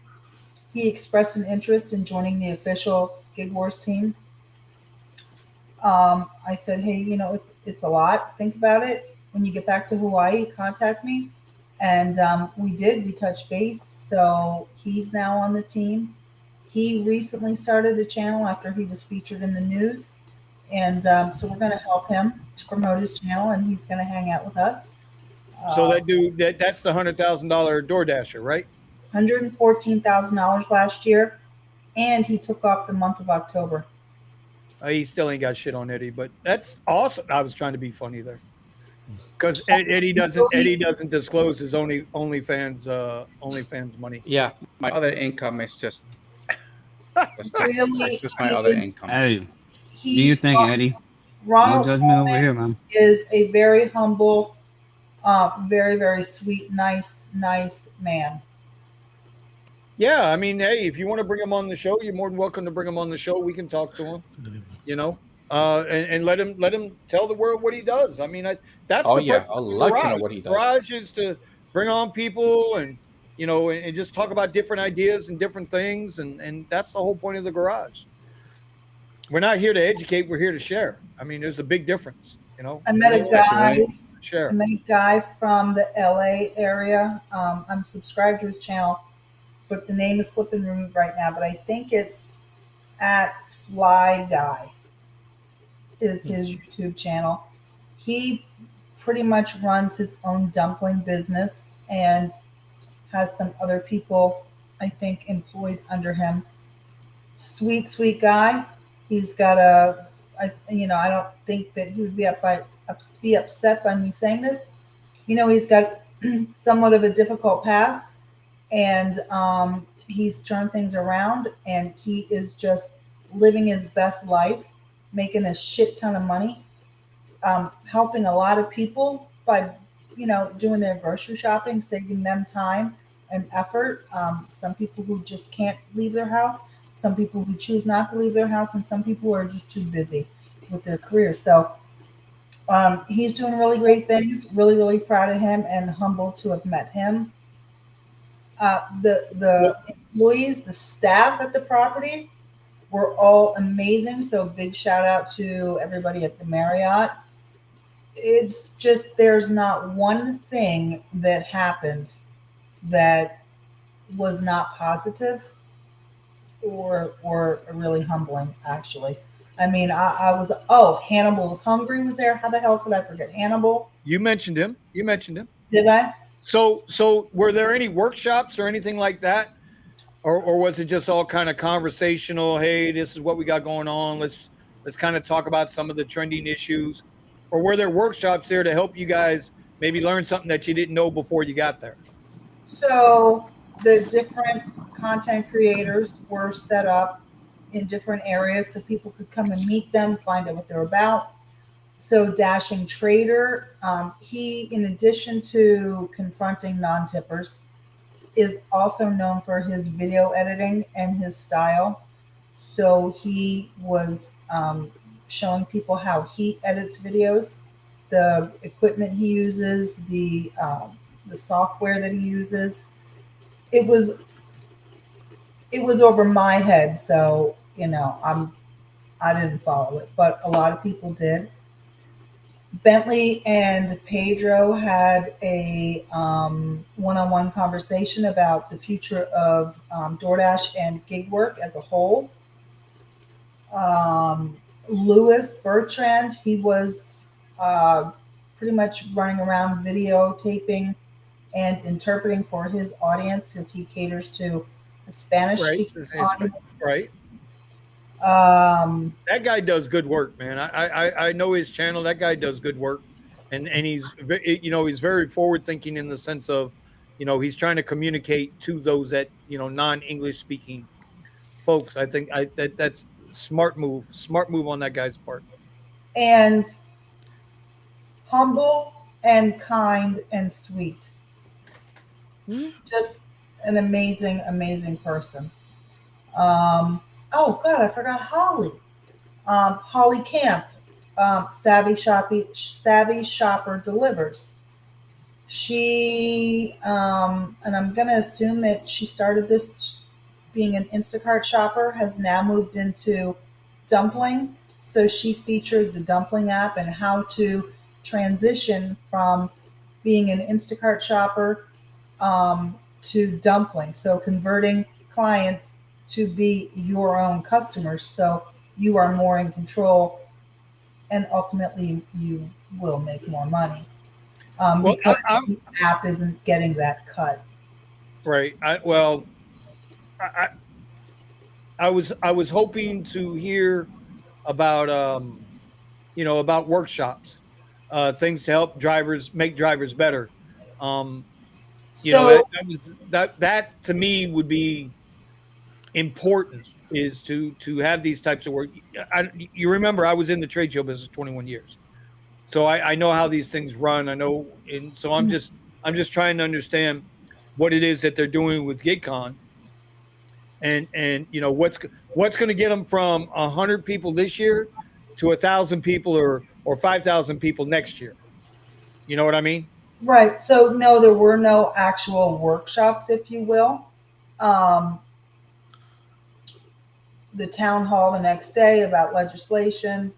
He expressed an interest in joining the official Gig Wars team. I said, hey, it's a lot. Think about it. When you get back to Hawaii, contact me. And we did. We touched base. So he's now on the team. He recently started a channel after he was featured in the news. And so we're going to help him to promote his channel, and he's going to hang out with us. So that dude, that's the $100,000 DoorDasher, right? $114,000 last year, and he took off the month of October. He still ain't got shit on Eddie, but that's awesome. I was trying to be funny there because Eddie doesn't disclose his OnlyFans money. Yeah, my other income is that's Really just my other is. income. Hey, do He you think, Eddie? No Ronald judgment over Coleman here, man. is a very humble, very, very sweet, nice man. Yeah, I mean, hey, if you want to bring him on the show, you're more than welcome to bring him on the show. We can talk to him, you know, and let him tell the world what he does. I mean, that's Oh the yeah, purpose I'd of the like to garage. know what he does. Garage is to bring on people and and just talk about different ideas and different things, and that's the whole point of the garage. We're not here to educate; we're here to share. I mean, there's a big difference, I met a guy. I Share. met a guy from the LA area. I'm subscribed to his channel, but the name is slipping me right now. But I think it's at Fly Guy is his YouTube channel. He pretty much runs his own dumpling business and has some other people, I think, employed under him. Sweet guy. He's got I don't think that he would be upset by me saying this. He's got somewhat of a difficult past, and he's turned things around, and he is just living his best life, making a shit ton of money, helping a lot of people by doing their grocery shopping, saving them time and effort. Some people who just can't leave their house, some people who choose not to leave their house, and some people who are just too busy with their careers. So he's doing really great things. Really proud of him and humbled to have met him. The employees, the staff at the property were all amazing. So big shout out to everybody at the Marriott. It's just there's not one thing that happened that was not positive or really humbling, actually. I mean, I was, Hannibal was hungry was there. How the hell could I forget Hannibal? You mentioned him. Did I? So were there any workshops or anything like that? Or was it just all kind of conversational? Hey, this is what we got going on. Let's kind of talk about some of the trending issues. Or were there workshops there to help you guys maybe learn something that you didn't know before you got there? So the different content creators were set up in different areas so people could come and meet them, find out what they're about. So Dashing Trader, he, in addition to confronting non-tippers, is also known for his video editing and his style. So he was showing people how he edits videos, the equipment he uses, the software that he uses. It was over my head, so I didn't follow it, but a lot of people did. Bentley and Pedro had a one-on-one conversation about the future of DoorDash and gig work as a whole. Louis Bertrand, he was pretty much running around videotaping and interpreting for his audience as he caters to a Spanish-speaking audience. Right. That guy does good work, man. I know his channel. That guy does good work, and he's he's very forward thinking in the sense of he's trying to communicate to those that non-English speaking folks. I think that's smart move on that guy's part. And humble and kind and sweet. Just an amazing person. Oh God, I forgot Holly. Holly Camp, Savvy Shopper Delivers. She and I'm gonna assume that she started this being an Instacart shopper, has now moved into dumpling. So she featured the dumpling app and how to transition from being an Instacart shopper to dumpling. So converting clients to be your own customers, so you are more Well, and ultimately you will make more money because the app isn't getting that cut. Right. I was hoping to hear about about workshops, things to help make drivers better. So That to me would be important, is to have these types of work. You remember I was in the trade show business 21 years, so I know how these things run. I know, and so I'm just trying to understand what it is that they're doing with Gigcon, and what's going to get them from 100 people this year to 1,000 people or 5,000 people next year. You know what I mean? right. So no, there were no actual workshops, if you will. The town hall the next day about legislation.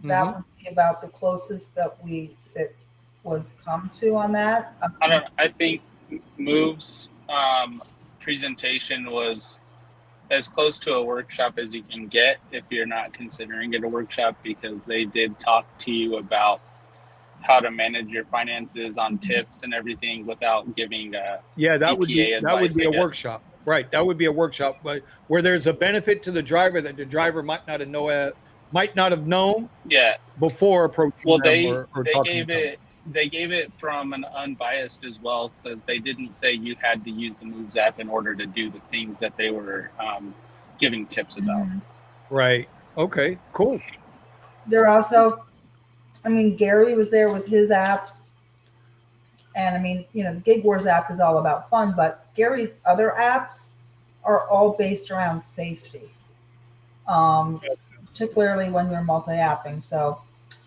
That would be about the closest that was come to on that. I think Move's presentation was as close to a workshop as you can get if you're not considering it a workshop, because they did talk to you about how to manage your finances on tips and everything without giving that CPA would be advice, a workshop, right? That would be a workshop, but where there's a benefit to the driver that the driver might not have known before approaching well, them they gave it from an unbiased as well, because they didn't say you had to use the Moves app in order to do the things that they were giving tips about. Right. Okay, cool. They're also, Gary was there with his apps. And the Gig Wars app is all about fun, but Gary's other apps are all based around safety, particularly when you're multi-apping. So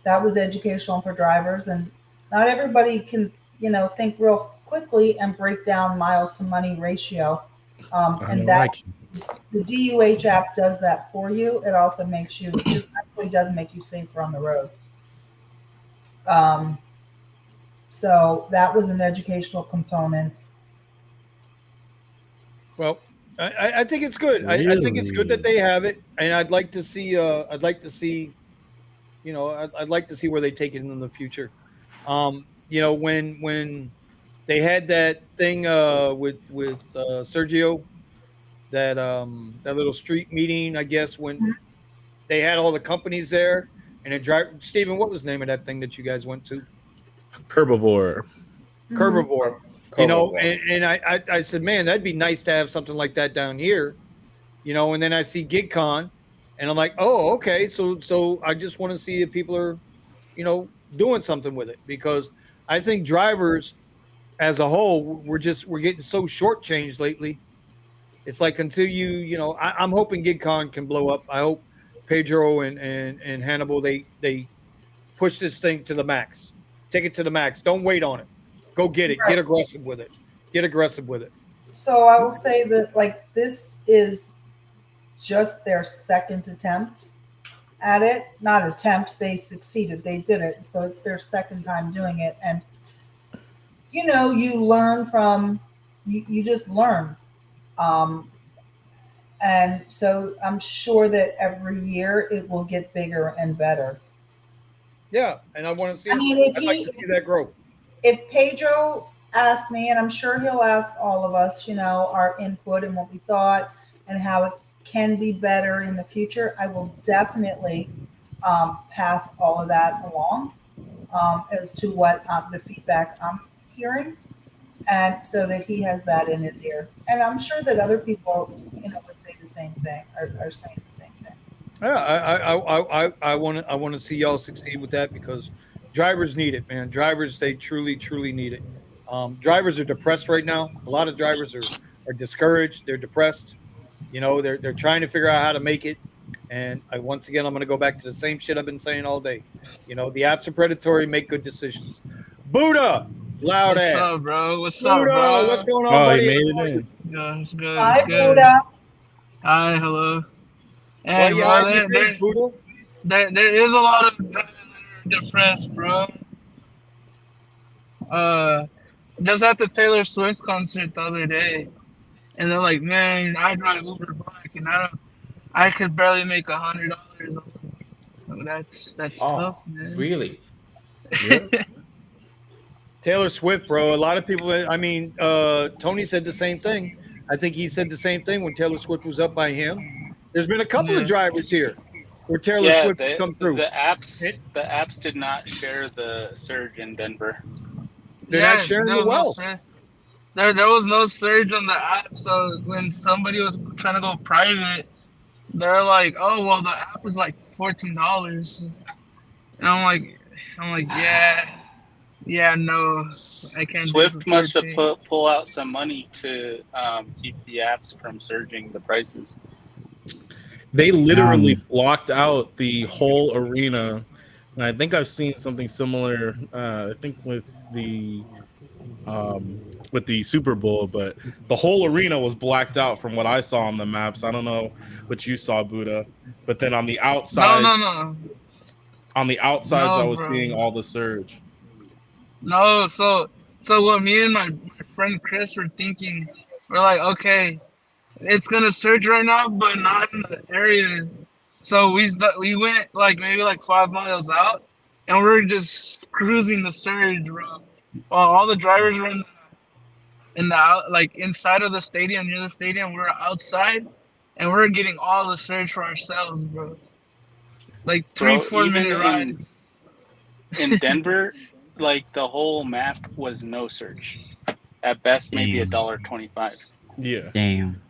that was educational for drivers, and not everybody can, think real quickly and break down miles to money ratio. The DUH app does that for you. It also makes you, just actually does make you safer on the road. So that was an educational component. Well, I think it's good. Really? I think it's good that they have it, and I'd like to see. I'd like to see where they take it in the future. When they had that thing with Sergio, that little street meeting, I guess, when they had all the companies there, and Stephen, what was the name of that thing that you guys went to? Herbivore. Herbivore. And I said, man, that'd be nice to have something like that down here, and then I see Gigcon, and I'm like, oh, okay. So I just want to see if people are, doing something with it, because I think drivers as a whole, we're getting so shortchanged lately. It's like until I'm hoping Gigcon can blow up. I hope Pedro and Hannibal, they push this thing to the max. Take it to the max. Don't wait on it. Go get it. Right. Get aggressive with it. So I will say that this is just their second attempt at it. Not attempt. They succeeded. They did it. So it's their second time doing it. And, you learn from, you just learn. And so I'm sure that every year it will get bigger and better. Yeah. And I want to see, I'd like to see that growth. If Pedro asked me, and I'm sure he'll ask all of us, our input and what we thought and how it can be better in the future, I will definitely pass all of that along as to what the feedback I'm hearing, and so that he has that in his ear. And I'm sure that other people, would say the same thing, are saying the same thing. Yeah, I want to see y'all succeed with that, because drivers need it, man. Drivers, they truly, truly need it. Drivers are depressed right now. A lot of drivers are discouraged. They're depressed. They're trying to figure out how to make it. And once again, I'm going to go back to the same shit I've been saying all day. The apps are predatory. Make good decisions. Buddha, loud ass. What's up, bro? What's Buddha, up, bro? what's going on, buddy? He made it in. Yeah, it's good. Hi, it's good. Buddha. Hi, hello. Hey, Well, bro, there is a lot of drivers that are depressed, bro. Just at the Taylor Swift concert the other day, and they're like, "Man, I drive Uber Black, and I could barely make $100." That's tough, man. Really? Yeah. Taylor Swift, bro. A lot of people. Tony said the same thing. I think he said the same thing when Taylor Swift was up by him. There's been a couple of drivers here where Taylor Yeah, Swift has come through. the apps did not share the surge in Denver. They're not Yeah, sharing there the was no wealth. surge. There was no surge on the app. So when somebody was trying to go private, they're like, "Oh, well, the app is like $14," and I'm like, yeah, no, I can't do it for Swift must have 14. pull out some money to keep the apps from surging the prices. They literally blocked out the whole arena. And I think I've seen something similar. I think with the Super Bowl, but the whole arena was blacked out from what I saw on the maps. I don't know what you saw, Buddha, but then on the outsides, No, I no, was bro. seeing all the surge. No, so what me and my friend Chris were thinking, we're like, okay, it's gonna surge right now, but not in the area. So we went like maybe like 5 miles out, and we're just cruising the surge, bro. While all the drivers were in the like inside of the stadium, near the stadium, we were outside, and we're getting all the surge for ourselves, bro. Like 3-4 even minute rides. In Denver, like the whole map was no surge. At best, maybe $1.25. Yeah. Damn.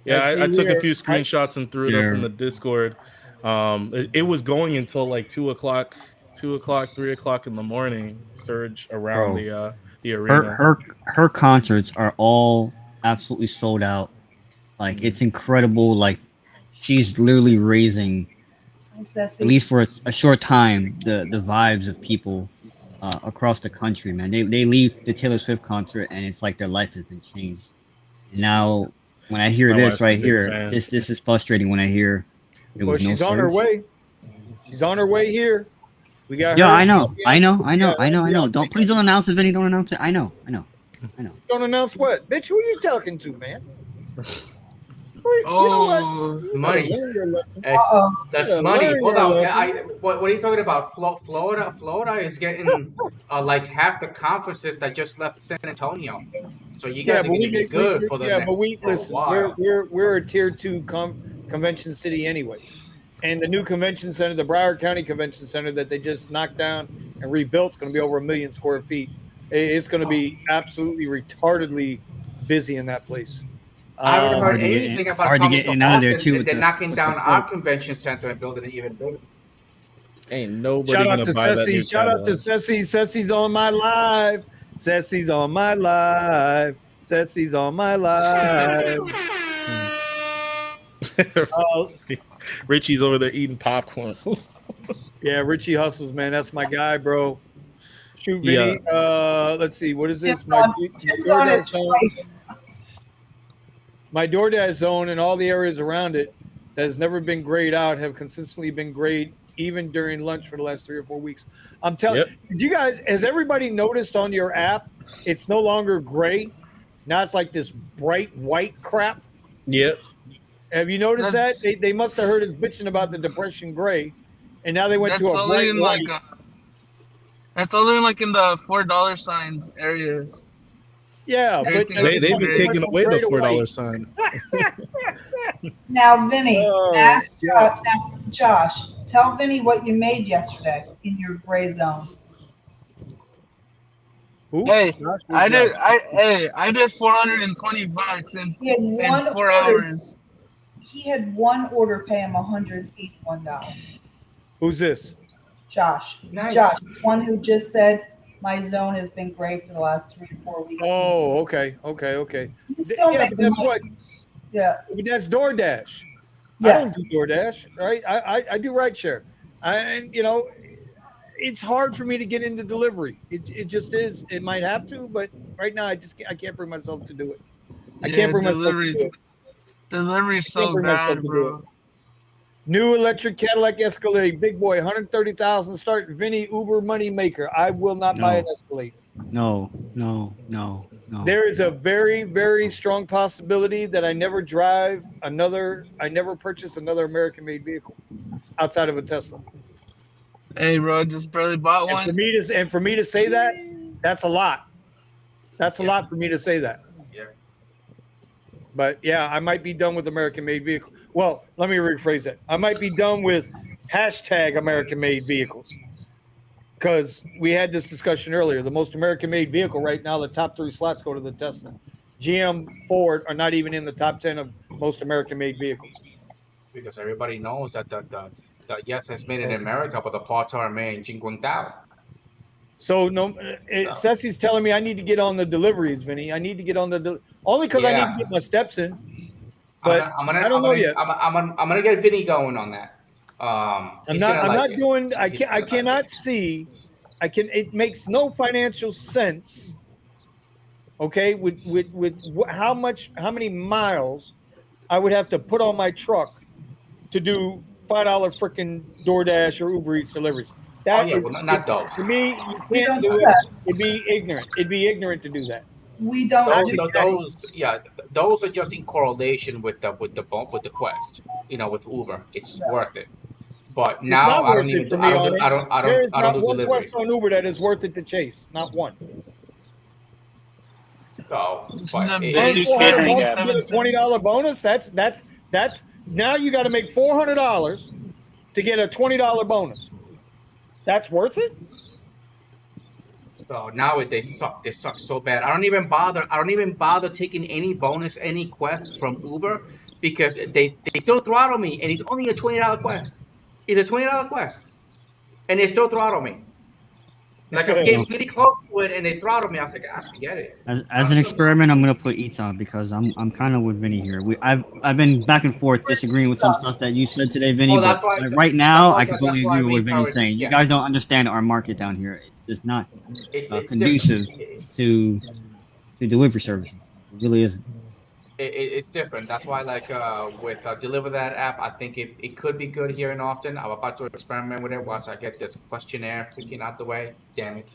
Yeah, I took a few here. screenshots and threw it up in the Discord. It was going until like 2 o'clock, 3 o'clock in the morning. Surge around the arena. Her concerts are all absolutely sold out. Like it's incredible. Like she's literally raising, at least for a short time, the vibes of people across the country. Man, they leave the Taylor Swift concert and it's like their life has been changed. And now when I hear this right here, this is frustrating. When I hear it was no she's on her surge. way. She's on her way here. We got Yeah, her. I know. Please don't announce it, Vinny. Don't announce it. I know. Don't announce what? Bitch, who are you talking to, man? Oh, money. That's money. Hold on. What are you talking about? Florida is getting like half the conferences that just left San Antonio. So you guys are going to be good for the next. But listen. We're a tier 2 convention city anyway, and the new convention center, the Broward County Convention Center that they just knocked down and rebuilt, is going to be over 1 million square feet. It's going to be absolutely retardedly busy in that place. I haven't heard anything about hard to get in out of there too. They're knocking down our convention center and building it even bigger. Ain't nobody Shout out gonna to buy that Ceci. new Shout out to Ceci. Ceci's on my live. Ceci's on my live. Ceci's on my live. Richie's over there eating popcorn. Yeah, Richie hustles, man. That's my guy, bro. Shoot, Vinny. Let's see. What is this? My DoorDash zone and all the areas around it that has never been grayed out have consistently been grayed even during lunch for the last 3 or 4 weeks. I'm telling you guys, has everybody noticed on your app, it's no longer gray? Now it's like this bright white crap. Yep. Have you noticed that? They must have heard us bitching about the depression gray, and now they went to a bright white. That's only like in the $4 signs areas. Yeah, but they've been taking away the $4 sign. Now, Vinny, ask Josh. Now, Josh, tell Vinny what you made yesterday in your gray zone. Ooh, hey, I did $420 in 4 hours. He had one order pay him $181. Who's this? Josh. Nice. Josh, one who just said my zone has been gray for the last 3 or 4 weeks. Oh, okay. You still make that's money. what. Yeah. But that's DoorDash. Yes. I don't do DoorDash, right? I do Rideshare. And it's hard for me to get into delivery. It just is. It might have to, but right now I can't bring myself to do it. I can't bring myself to do it. Delivery's so bad, bro. New electric Cadillac Escalade, big boy, 130,000 start. Vinny, Uber money maker. I will not buy an Escalade. No. There is a very, very strong possibility that I never purchase another American-made vehicle outside of a Tesla. Hey, bro, just barely bought one. For me to say that, that's a lot. That's a lot for me to say that. Yeah. But yeah, I might be done with American-made vehicle. Well, let me rephrase that. I might be done with hashtag American-made vehicles, because we had this discussion earlier. The most American-made vehicle right now, the top 3 slots go to the Tesla. GM, Ford are not even in the top 10 of most American-made vehicles. Because everybody knows that the yes, it's made in America, but the parts are made in Qingguangdao. So no, Ceci's telling me I need to get on the deliveries, Vinny. I need to get on the only because I need to get my steps in. But I don't know yet. I'm gonna get Vinny going on that. I'm not doing. I cannot see. It makes no financial sense. Okay, with how many miles I would have to put on my truck to do $5 freaking DoorDash or Uber Eats deliveries. That not those. To me, you can't do it. It'd be ignorant. It'd be ignorant to do that. We don't do those. Yeah, those are just in correlation with the Quest. With Uber, it's worth it. But now I don't even. There is not do one deliveries. Quest on Uber that is worth it to chase. Not one. So, but $20 bonus. That's now you got to make $400 to get a $20 bonus. That's worth it. So now they suck. They suck so bad. I don't even bother taking any bonus, any quest from Uber, because they still throttle me, and it's only a $20 quest. It's a $20 quest, and they still throttle me. Like I'm getting really close to it, and they throttle me. I was like, forget it. As an experiment, I'm gonna put eats on because I'm kind of with Vinny here. I've been back and forth disagreeing with some stuff that you said today, Vinny. But right now, I completely agree with what Vinny's saying. You guys don't understand our market down here. It's just not conducive to delivery services. It really isn't. It's different. That's why, with Deliver That app, I think it could be good here in Austin. I'm about to experiment with it once I get this questionnaire freaking out the way. Damn it.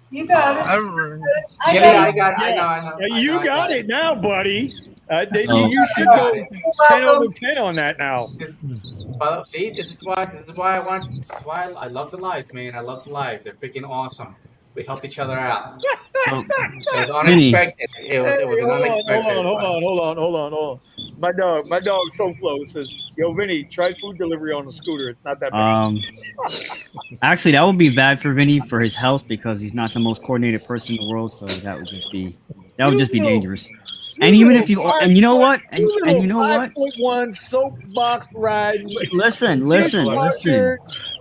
You got it. I got it. You got it now, buddy. You should go 10 over 10 on that now. Well, see, this is why I love the lives, man. I love the lives. They're freaking awesome. We helped each other out. So, it was unexpected. It was an unexpected. Hold on. My dog's so close. Says, "Yo, Vinny, try food delivery on the scooter. It's not that bad." Actually, that would be bad for Vinny for his health because he's not the most coordinated person in the world. So that would just be dangerous. And even if you are, and you know what, and you know what, 5.1 soapbox ride. Listen.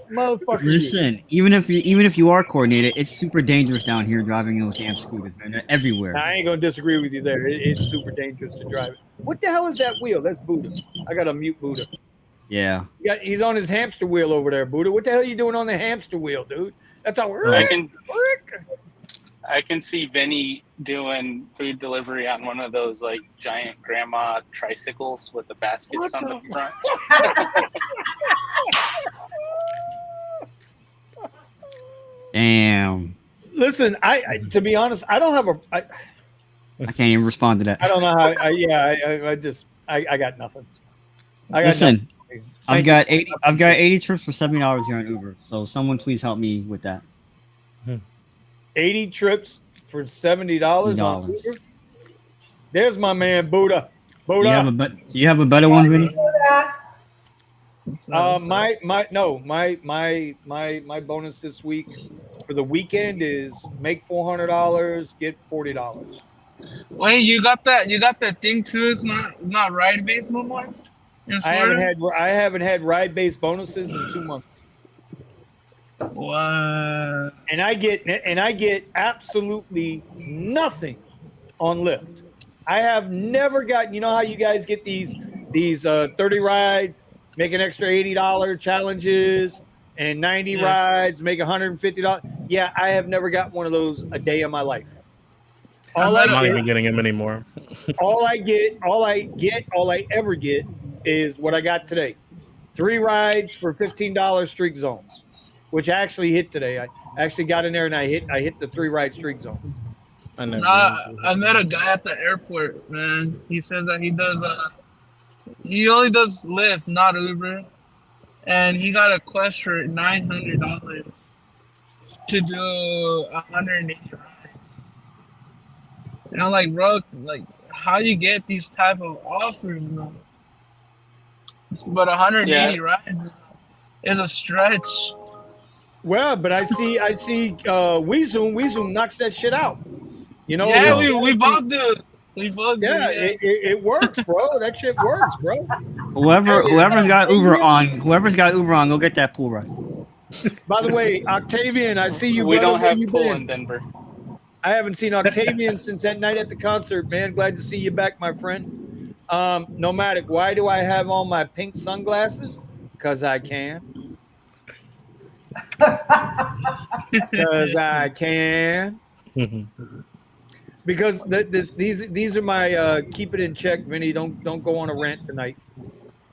Motherfucker. Listen, even if you are coordinated, it's super dangerous down here driving those damn scooters, man. They're everywhere. I ain't gonna disagree with you there. It's super dangerous to drive it. What the hell is that wheel? That's Buddha. I gotta mute Buddha. Yeah. He's on his hamster wheel over there, Buddha. What the hell are you doing on the hamster wheel, dude? That's how I can see Vinny doing food delivery on one of those giant grandma tricycles with the baskets on the front. Damn. Listen, I to be honest, I don't have I can't even respond to that. I don't know how. I got nothing. Listen, I've got 80 trips for $70 here on Uber. So someone please help me with that. 80 trips for $70 on Uber. There's my man Buddha. Do you have a better one, Vinny? My bonus this week for the weekend is make $400, get $40. Wait, you got that thing too? It's not ride based no more. I haven't had ride based bonuses in 2 months. What? And I get absolutely nothing on Lyft. I have never gotten. You know how you guys get these 30 rides, make an extra $80 challenges, and 90 rides, make $150. Yeah, I have never got one of those a day in my life. I'm not even getting them anymore. all I ever get is what I got today. 3 rides for $15 streak zones, which I actually hit today. I actually got in there and I hit the 3 ride streak zone. I met a guy at the airport, man. He says that he only does Lyft, not Uber. And he got a quest for $900 to do 180 rides. And I'm like, bro, how you get these type of offers, bro? But 180 rides is a stretch. Well, but I see Weezoom knocks that shit out. You know, Yeah, his we strategy- both do. We both do. yeah, Yeah. it works, bro. That shit works, bro. Whoever's got Uber on, go get that pool ride. By the way, Octavian, I see you, We brother. don't Where have you pool been? in Denver. I haven't seen Octavian since that night at the concert, man. Glad to see you back, my friend. Nomadic, why do I have on my pink sunglasses? Because I can. Because I can. Because these are my keep it in check, Vinny. Don't go on a rant tonight.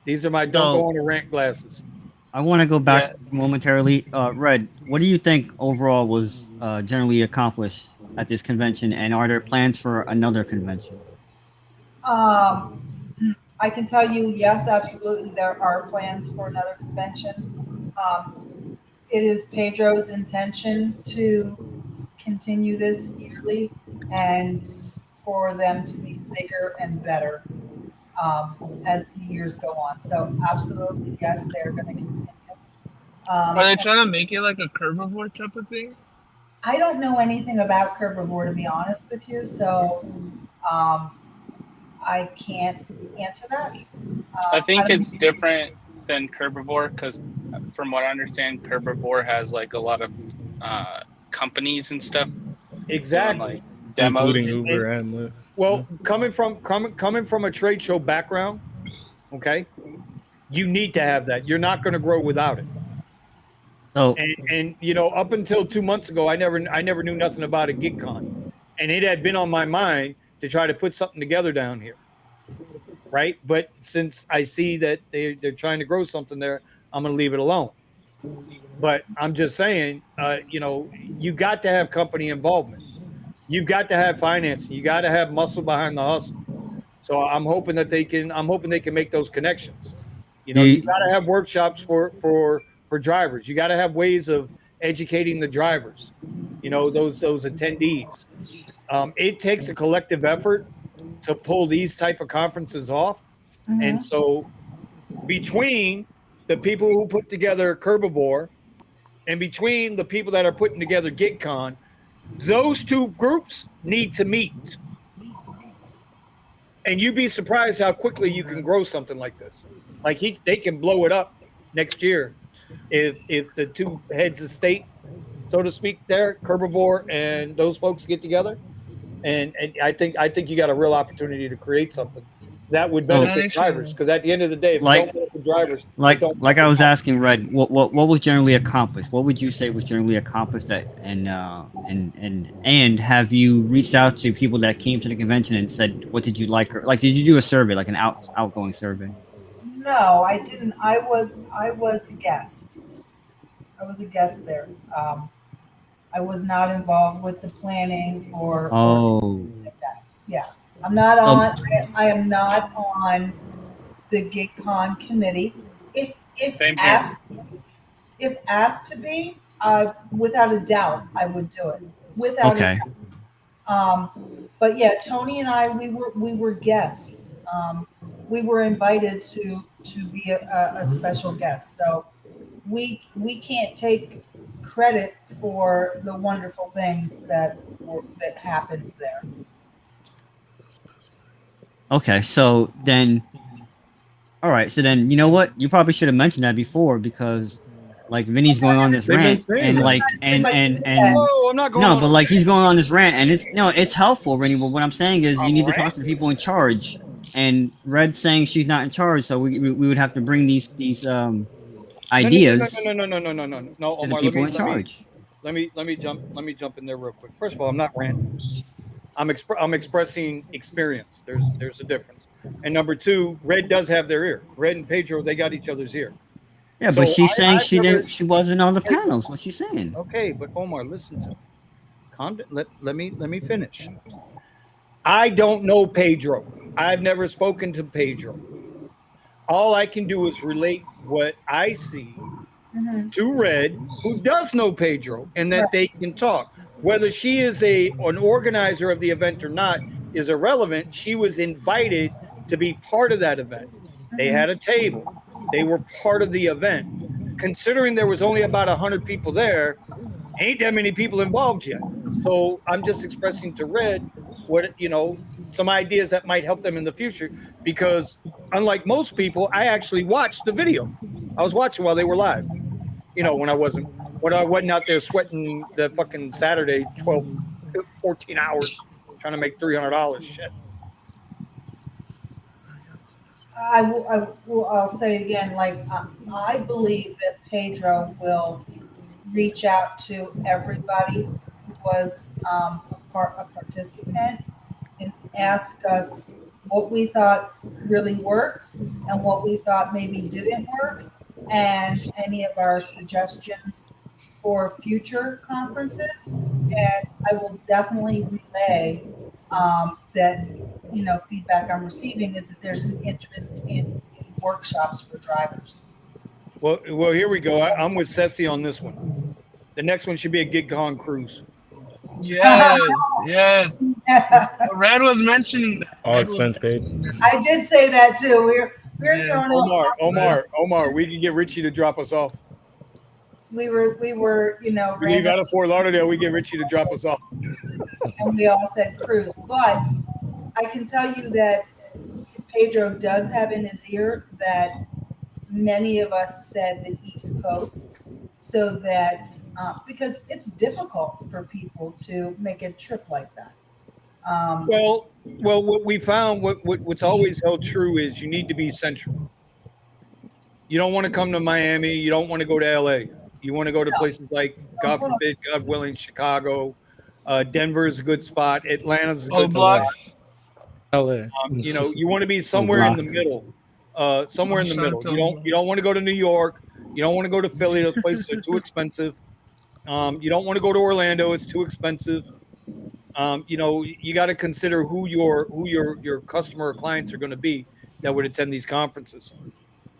These are my don't go on a rant glasses. I want to go back momentarily. Red, what do you think overall was generally accomplished at this convention, and are there plans for another convention? I can tell you, yes, absolutely, there are plans for another convention. It is Pedro's intention to continue this yearly and for them to be bigger and better as the years go on. So absolutely, yes, they're going to continue. Are they trying to make it like a Curvivore type of thing? I don't know anything about Curvivore, to be honest with you, so I can't answer that. I think it's different than Curvivore because, from what I understand, Curvivore has like a lot of companies and stuff. Exactly. Like demos. Including Uber and Lyft. Well, coming from a trade show background, okay, you need to have that. You're not going to grow without it. So, and you know, up until 2 months ago, I never knew nothing about a Gigcon, and it had been on my mind to try to put something together down here, right? But since I see that they're trying to grow something there, I'm going to leave it alone. But I'm just saying, you know, you got to have company involvement. You've got to have financing. You got to have muscle behind the hustle. So I'm hoping they can make those connections. You know, you got to have workshops for drivers. You got to have ways of educating the drivers. You know, those attendees. It takes a collective effort to pull these type of conferences off. Mm-hmm. And so between the people who put together Curvivore and between the people that are putting together Gigcon, those two groups need to meet. And you'd be surprised how quickly you can grow something like this. Like they can blow it up next year if the two heads of state, so to speak, there, Curvivore and those folks get together. And I think you got a real opportunity to create something that would benefit drivers. Because at the end of the day, if you don't benefit drivers, like I was asking Red, what was generally accomplished? What would you say was generally accomplished? And have you reached out to people that came to the convention and said, what did you like? Like, did you do a survey, like an outgoing survey? No, I didn't. I was a guest. I was a guest there. I was not involved with the planning or like that. Yeah, I'm not on. I am not on the Gigcon committee. If asked to be, without a doubt, I would do it. Without a doubt. But yeah, Tony and I, we were guests. We were invited to be a special guest. So we can't take credit for the wonderful things that happened there. Okay, so then, all right, so then you know what? You probably should have mentioned that before because, like, Vinny's going on this rant and like and no, I'm not going. No, but like he's going on this rant and it's helpful, Vinny. But what I'm saying is you need to talk to the people in charge. And Red's saying she's not in charge, so we would have to bring these ideas. No, to the people in charge. Let me jump in there real quick. First of all, I'm not ranting. I'm expressing experience. There's a difference. And number two, Red does have their ear. Red and Pedro, they got each other's ear. Yeah, so but she's saying she wasn't on the panels. What's she saying? Okay, but Omar, listen to me. Calm down. Let me finish. I don't know Pedro. I've never spoken to Pedro. All I can do is relate what I see to Red, who does know Pedro, and that they can talk. Whether she is an organizer of the event or not is irrelevant. She was invited to be part of that event. They had a table. They were part of the event. Considering there was only about 100 people there, ain't that many people involved yet. So I'm just expressing to Red what, some ideas that might help them in the future, because unlike most people, I actually watched the video. I was watching while they were live. When I wasn't out there sweating the fucking Saturday 14 hours trying to make $300. Shit. I'll say again, like, I believe that Pedro will reach out to everybody who was a participant and ask us what we thought really worked and what we thought maybe didn't work, and any of our suggestions for future conferences. And I will definitely relay that, feedback I'm receiving is that there's an interest in workshops for drivers. Well, here we go. I'm with Ceci on this one. The next one should be a Gigcon cruise. Yes. Red was mentioning that. All expense paid. I did say that too. We're throwing Omar, we can get Richie to drop us off. We were, We leave out of Fort Lauderdale, we get Richie to drop us off. and we all said cruise. But I can tell you that Pedro does have in his ear that many of us said the East Coast, so that because it's difficult for people to make a trip like that. Well, what we found, what's always held true is you need to be central. You don't want to come to Miami. You don't want to go to LA. You want to go to places like, God forbid, God willing, Chicago. Denver's a good spot. Atlanta's a good spot. LA. You want to be somewhere in the middle. Somewhere in the middle. You don't want to go to New York. You don't want to go to Philly. Those places are too expensive. You don't want to go to Orlando. It's too expensive. You got to consider who your customer or clients are going to be that would attend these conferences.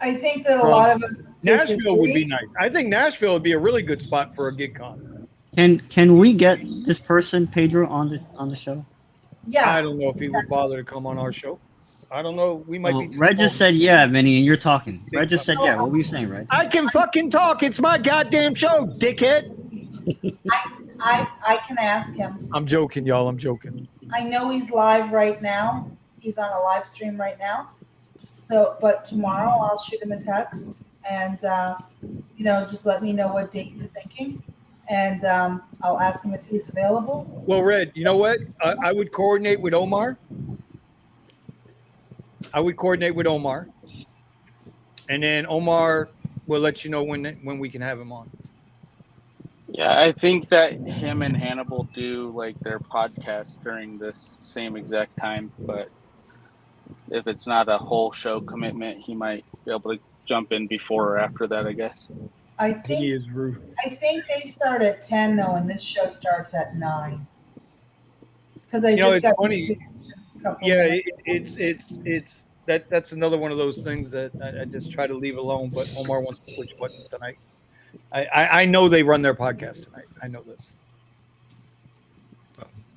I think that a lot of us Nashville would be nice. I think Nashville would be a really good spot for a Gigcon. Can we get this person, Pedro, on the show? Yeah. I don't know if he would bother to come on our show. I don't know. We might be. Red just said yeah, Vinny, and you're talking. Red just said yeah. What were you saying, Red? I can fucking talk. It's my goddamn show, dickhead. I can ask him. I'm joking, y'all. I'm joking. I know he's live right now. He's on a live stream right now. So, but tomorrow I'll shoot him a text and, just let me know what date you're thinking. And I'll ask him if he's available. Well, Red, you know what? I would coordinate with Omar. And then Omar will let you know when we can have him on. Yeah, I think that him and Hannibal do like their podcast during this same exact time, but if it's not a whole show commitment, he might be able to jump in before or after that, I guess. I think he is rude. I think they start at 10 though, and this show starts at 9. Because I just got funny. Yeah, it's that's another one of those things that I just try to leave alone. But Omar wants to push buttons tonight. I know they run their podcast tonight. I know this.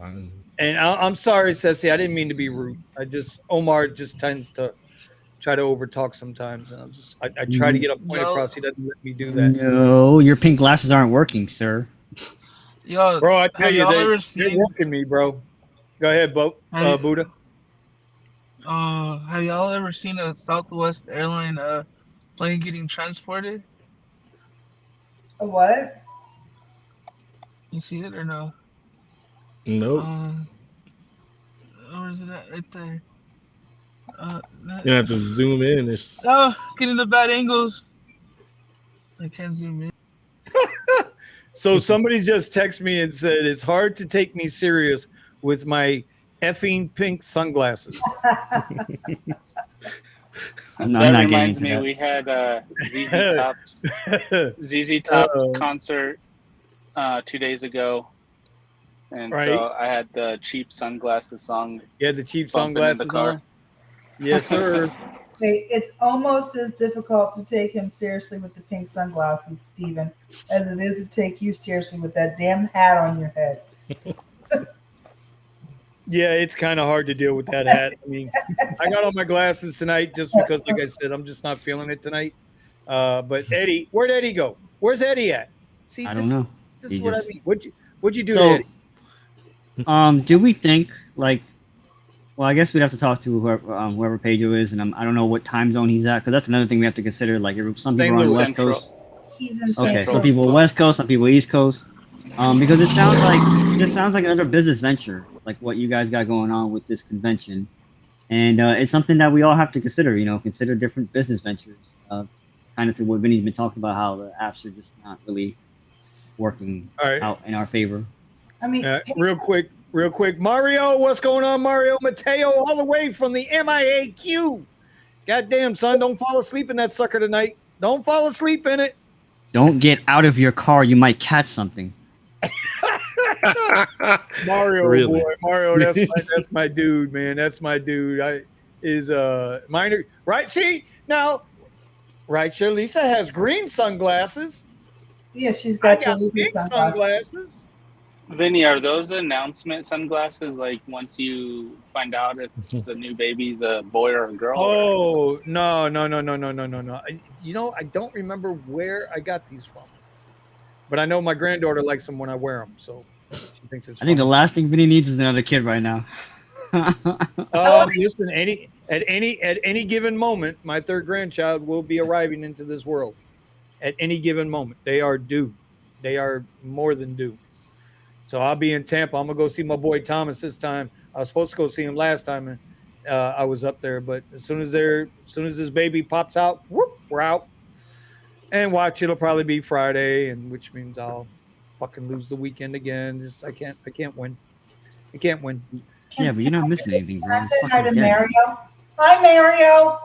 And I'm sorry, Ceci. I didn't mean to be rude. Omar just tends to try to overtalk sometimes, and I try to get a point across. He doesn't let me do that. No, your pink glasses aren't working, sir. Yo, bro, I tell you, they're working me, bro. Go ahead, Buddha. Have y'all ever seen a Southwest airline plane getting transported? A what? You see it or no? Nope. Where is it at? Right there. You have to zoom in. Getting the bad angles. I can't zoom in. So somebody just texted me and said it's hard to take me serious with my effing pink sunglasses. That reminds me, we had ZZ Top concert 2 days ago, and so I had the cheap sunglasses song. Yeah, the cheap sunglasses in the car. Yes, sir. Hey, it's almost as difficult to take him seriously with the pink sunglasses, Steven, as it is to take you seriously with that damn hat on your head. Yeah, it's kind of hard to deal with that hat. I mean, I got on my glasses tonight just because, like I said, I'm just not feeling it tonight. But Eddie, where'd Eddie go? Where's Eddie at? See, I don't know. This He is what I just- mean. What'd you do to So, Eddie? do we think like? Well, I guess we'd have to talk to whoever Pedro is, and I don't know what time zone he's at because that's another thing we have to consider. Like some St. people are on the Louis. West Central. Coast. He's in Okay, Central. some people West Coast, some people East Coast. Because it sounds like another business venture, like what you guys got going on with this convention, and it's something that we all have to consider. Consider different business ventures. Kind of to what Vinny's been talking about, how the apps are just not really working out in our favor. I mean, real quick, Mario, what's going on, Mario Mateo, all the way from the MIAQ. Goddamn, son, don't fall asleep in that sucker tonight. Don't fall asleep in it. Don't get out of your car; you might catch something. Mario, Really? boy, Mario, that's my dude, man. That's my dude. Minor, right? See now, right? Sure, Lisa has green sunglasses. yeah, she's I got got the pink sunglasses. sunglasses. Vinny, are those announcement sunglasses like once you find out if the new baby's a boy or a girl? Oh no! I don't remember where I got these from, but I know my granddaughter likes them when I wear them, so she thinks it's. I think the last thing Vinny needs is another kid right now. Listen, at any given moment, my third grandchild will be arriving into this world. At any given moment, they are due. They are more than due. So I'll be in Tampa. I'm gonna go see my boy Thomas this time. I was supposed to go see him last time, and I was up there. But as soon as this baby pops out, whoop, we're out. And watch, it'll probably be Friday, and which means I'll fucking lose the weekend again. I can't win. I can't win. Yeah, but you're not missing anything, bro. I It's said hi to fucking dead. Mario. Hi, Mario.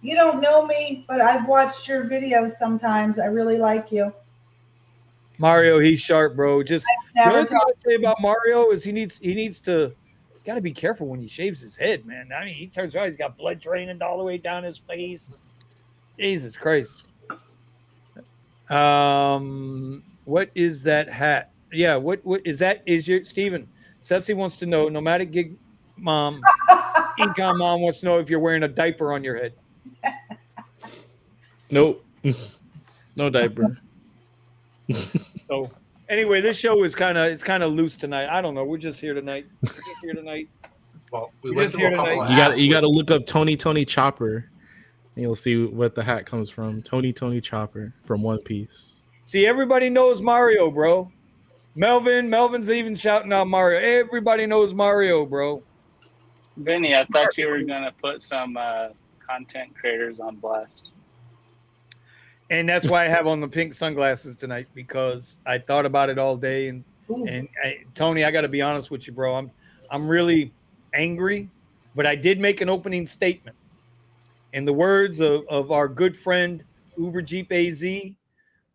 You don't know me, but I've watched your videos sometimes. I really like you. Mario, he's sharp, bro. Just the Never only thing talked. I'd say about Mario is he needs to got to be careful when he shaves his head, man. I mean, he turns around, he's got blood draining all the way down his face. Jesus Christ. What is that hat? Yeah, what is that? Is your Steven? Ceci wants to know, nomadic gig mom, econ mom wants to know if you're wearing a diaper on your head. Nope. No diaper. So anyway, this show is kind of loose tonight. I don't know. We're just here tonight. Well, we We're went just through here a couple tonight. of You got apps you got to with- look up Tony Chopper, and you'll see what the hat comes from. Tony Chopper from One Piece. See, everybody knows Mario, bro. Melvin's even shouting out Mario. Everybody knows Mario, bro. Vinny, I thought you were gonna put some content creators on blast. And that's why I have on the pink sunglasses tonight, because I thought about it all day. And Tony, I got to be honest with you, bro. I'm really angry, but I did make an opening statement. In the words of our good friend Uber Jeep AZ,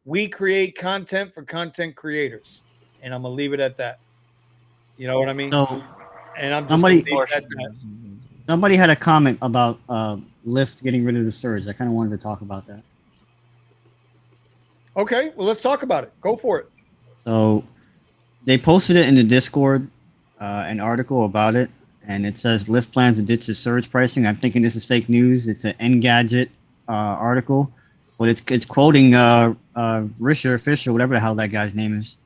we create content for content creators, and I'm gonna leave it at that. You know what I mean? So And I'm just somebody- gonna leave it at that. somebody had a comment about Lyft getting rid of the surge. I kind of wanted to talk about that. Okay, well, let's talk about it. Go for it. So they posted it in the Discord, an article about it, and it says Lyft plans to ditch the surge pricing. I'm thinking this is fake news. It's an Engadget article, but it's quoting Risher Fisher, whatever the hell that guy's name is,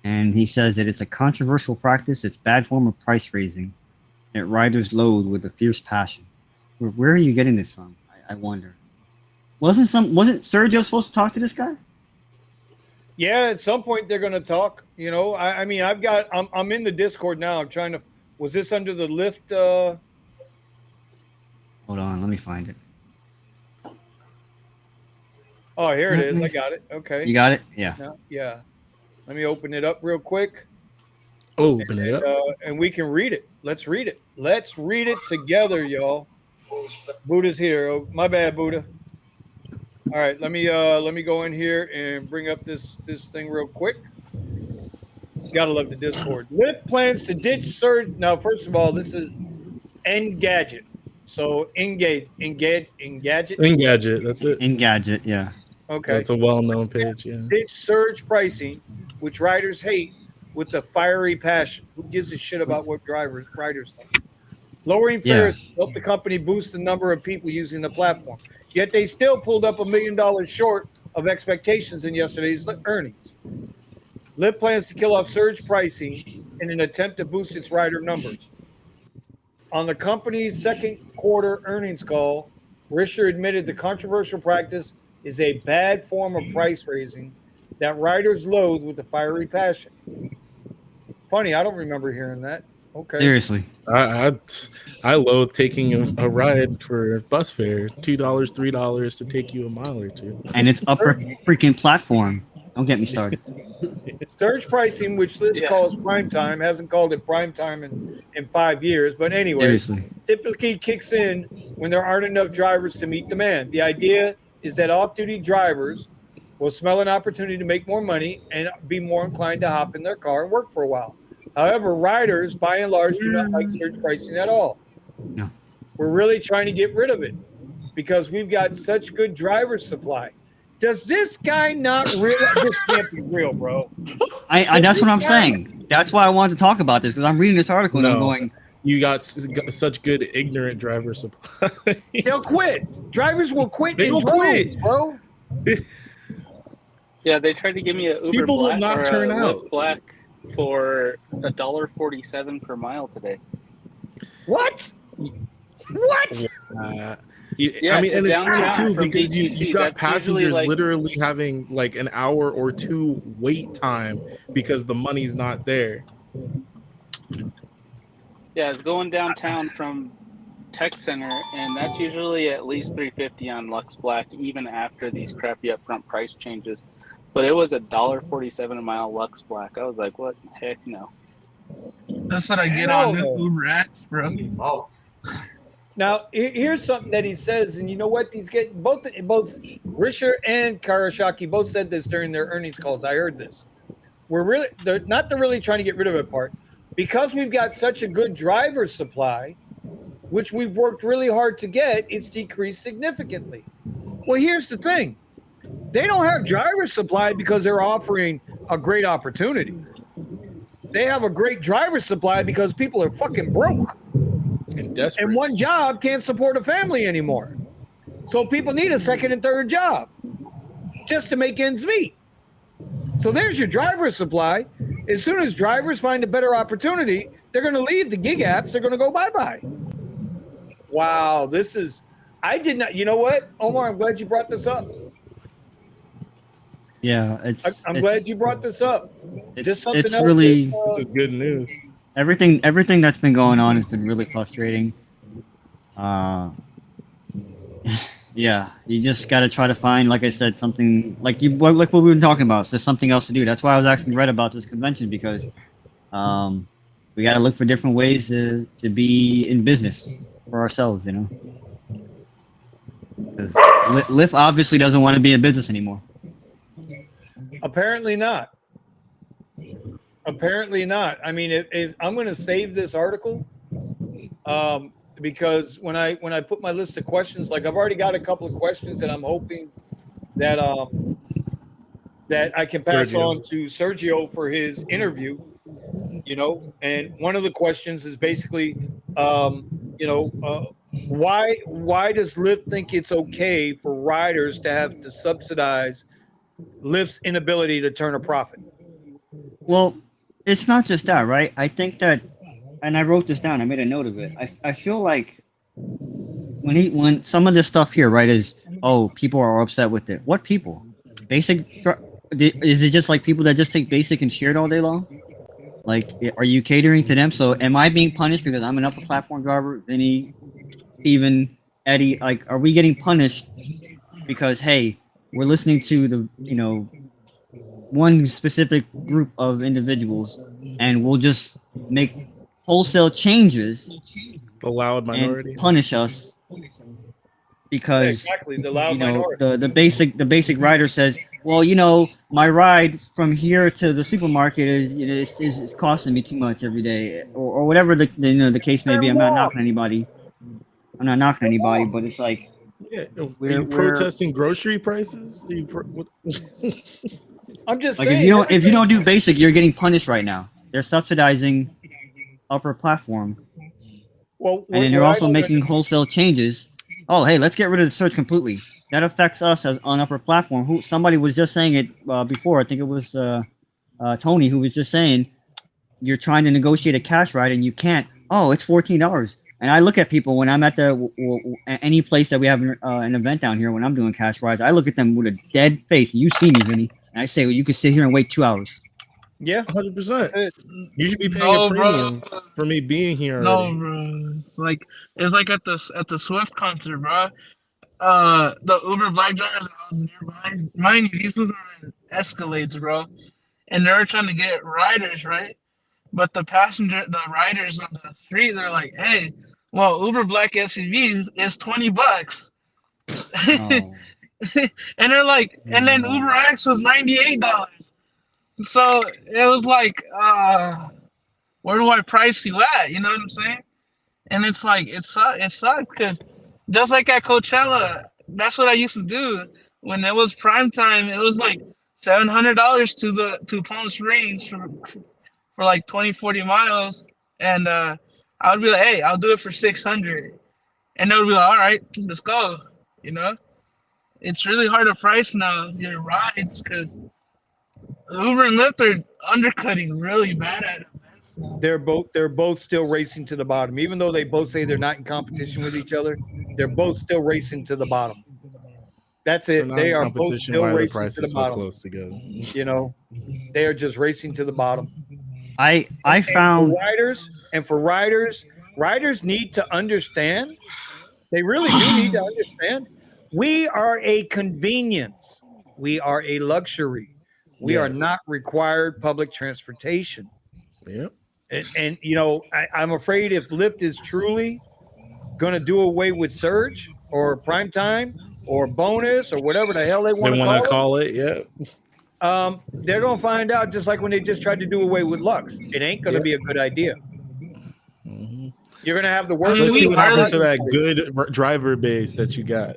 and he says that it's a controversial practice. It's bad form of price raising that riders load with a fierce passion. Where are you getting this from? I wonder. Wasn't Sergio supposed to talk to this guy? Yeah, at some point they're gonna talk. You know, I mean, I'm in the Discord now. I'm trying to. Was this under the Lyft? Hold on, let me find it. Oh, here it is. I got it. Okay. You got it? Yeah. Yeah. Let me open it up real quick. Open it up. And we can read it. Let's read it. Let's read it together, y'all. Buddha's here. Oh, my bad, Buddha. All right, let me go in here and bring up this thing real quick. Gotta love the Discord. Lyft plans to ditch surge. Now, first of all, this is Engadget. So Engadget. Engadget. That's it. Engadget, yeah. Okay. That's a well-known page. Yeah. Ditch surge pricing, which riders hate, with a fiery passion. Who gives a shit about what riders think? Lowering fares helped the company boost the number of people using the platform. Yet they still pulled up $1 million short of expectations in yesterday's earnings. Lyft plans to kill off surge pricing in an attempt to boost its rider numbers. On the company's second quarter earnings call, Risher admitted the controversial practice is a bad form of price raising that riders loathe with a fiery passion. Funny, I don't remember hearing that. Okay. Seriously. I loathe taking a ride for bus fare, $2, $3 to take you a mile or two. And it's upper freaking platform. Don't get me started. Surge pricing, which Lyft calls prime time, hasn't called it prime time in 5 years. But anyway, Seriously. typically kicks in when there aren't enough drivers to meet demand. The idea is that off-duty drivers will smell an opportunity to make more money and be more inclined to hop in their car and work for a while. However, riders, by and large, do not like surge pricing at all. No. We're really trying to get rid of it because we've got such good driver supply. Does this guy not realize this can't be real, bro? That's what I'm saying. That's why I wanted to talk about this, because I'm reading this article and I'm going, you got such good ignorant driver supply. They'll quit. Drivers will quit in droves, bro. Yeah, they tried to give me an Uber People will Black not or turn a out. Lyft Black for $1.47 per mile today. What? What? Yeah, I mean, and it's funny downtown too from because DTC, you've got that's usually passengers like- literally having like an hour or two wait time because the money's not there. Yeah, it's going downtown from Tech Center, and that's usually at least $3.50 on Lux Black, even after these crappy upfront price changes. But it was $1.47 a mile Lux Black. I was like, what? Heck no. That's what I get on the Uber X, bro. Oh. Now, here's something that he says, and you know what? These get both Risher and Karashaki both said this during their earnings calls. I heard this. They're not really trying to get rid of it part, because we've got such a good driver supply, which we've worked really hard to get. It's decreased significantly. Well, here's the thing: they don't have driver supply because they're offering a great opportunity. They have a great driver supply because people are fucking broke. And desperate. And one job can't support a family anymore. So people need a second and third job just to make ends meet. So there's your driver supply. As soon as drivers find a better opportunity, they're going to leave the gig apps. They're going to go bye-bye. Wow, I did not, you know what, Omar, I'm glad you brought this up. yeah, I'm glad you brought this up. Just something it's else really This is good news. everything that's been going on has been really frustrating. Yeah, you just got to try to find, like I said, something like what we've been talking about. So there's something else to do. That's why I was asking Red about this convention, because we got to look for different ways to be in business for ourselves, you know. Lyft obviously doesn't want to be in business anymore. Apparently not. Apparently not. I mean, if I'm going to save this article, because when I put my list of questions, like I've already got a couple of questions that I'm hoping that that I can pass on to Sergio for his interview, you know. And one of the questions is basically, you know, why does Lyft think it's okay for riders to have to subsidize Lyft's inability to turn a profit? Well, it's not just that, right? I think that, and I wrote this down. I made a note of it. I feel like when some of this stuff here, right, is, oh, people are upset with it. What people? Basic? Is it just like people that just take basic and shared all day long? Like, are you catering to them? So am I being punished because I'm an upper platform driver? Vinny, Steven, Eddie, like, are we getting punished because, hey, we're listening to the, you know, one specific group of individuals, and we'll just make wholesale changes, The loud minority, and punish us because, Yeah, exactly, the loud you know, minority. the basic rider says, well, you know, my ride from here to the supermarket is, you know, it's costing me too much every day, or whatever the you know the case may be. I'm not knocking anybody. But it's like, yeah. Are you protesting grocery prices? I'm just Like saying. if you don't do basic, you're getting punished right now. They're subsidizing upper platform, Well, and then they're also making wholesale changes. Oh, hey, let's get rid of the surge completely. That affects us as on upper platform. Somebody was just saying it before. I think it was Tony who was just saying you're trying to negotiate a cash ride and you can't. Oh, it's $14. And I look at people when I'm at any place that we have an event down here when I'm doing cash rides. I look at them with a dead face. You see me, Vinny, and I say, well, you could sit here and wait 2 hours. Yeah, 100%. You should be paying a premium for me being here already. No, bro. It's like at the Swift concert, bro. The Uber black drivers that I was nearby, mind you, these was on Escalades, bro, and they were trying to get riders, right? But the riders on the street, they're like, "Hey, well, Uber black SUVs is $20." Oh. And they're like, and then Uber X was $98. So it was like, where do I price you at? You know what I'm saying? And it's like it sucks because just like at Coachella, that's what I used to do when it was prime time. It was like $700 to Palm Springs for like 20-40 miles, and I would be like, hey, I'll do it for 600, and they would be like, all right, let's go. You know, it's really hard to price now your rides because Uber and Lyft are undercutting really bad at it. they're both still racing to the bottom, even though they both say they're not in competition with each other. They're both still racing to the bottom. That's it. They are both still racing to the bottom. Close together. You know, they are just racing to the bottom. I found for riders need to understand. They really do need to understand. We are a convenience. We are a luxury. We are not required public transportation. Yep. And you know, I'm afraid if Lyft is truly going to do away with surge or prime time or bonus or whatever the hell they want to call it. Yeah. They're going to find out just like when they just tried to do away with Lux. It ain't going to be a good idea. Mm-hmm. You're going to have the worst. Let's see what happens to that good driver base that you got.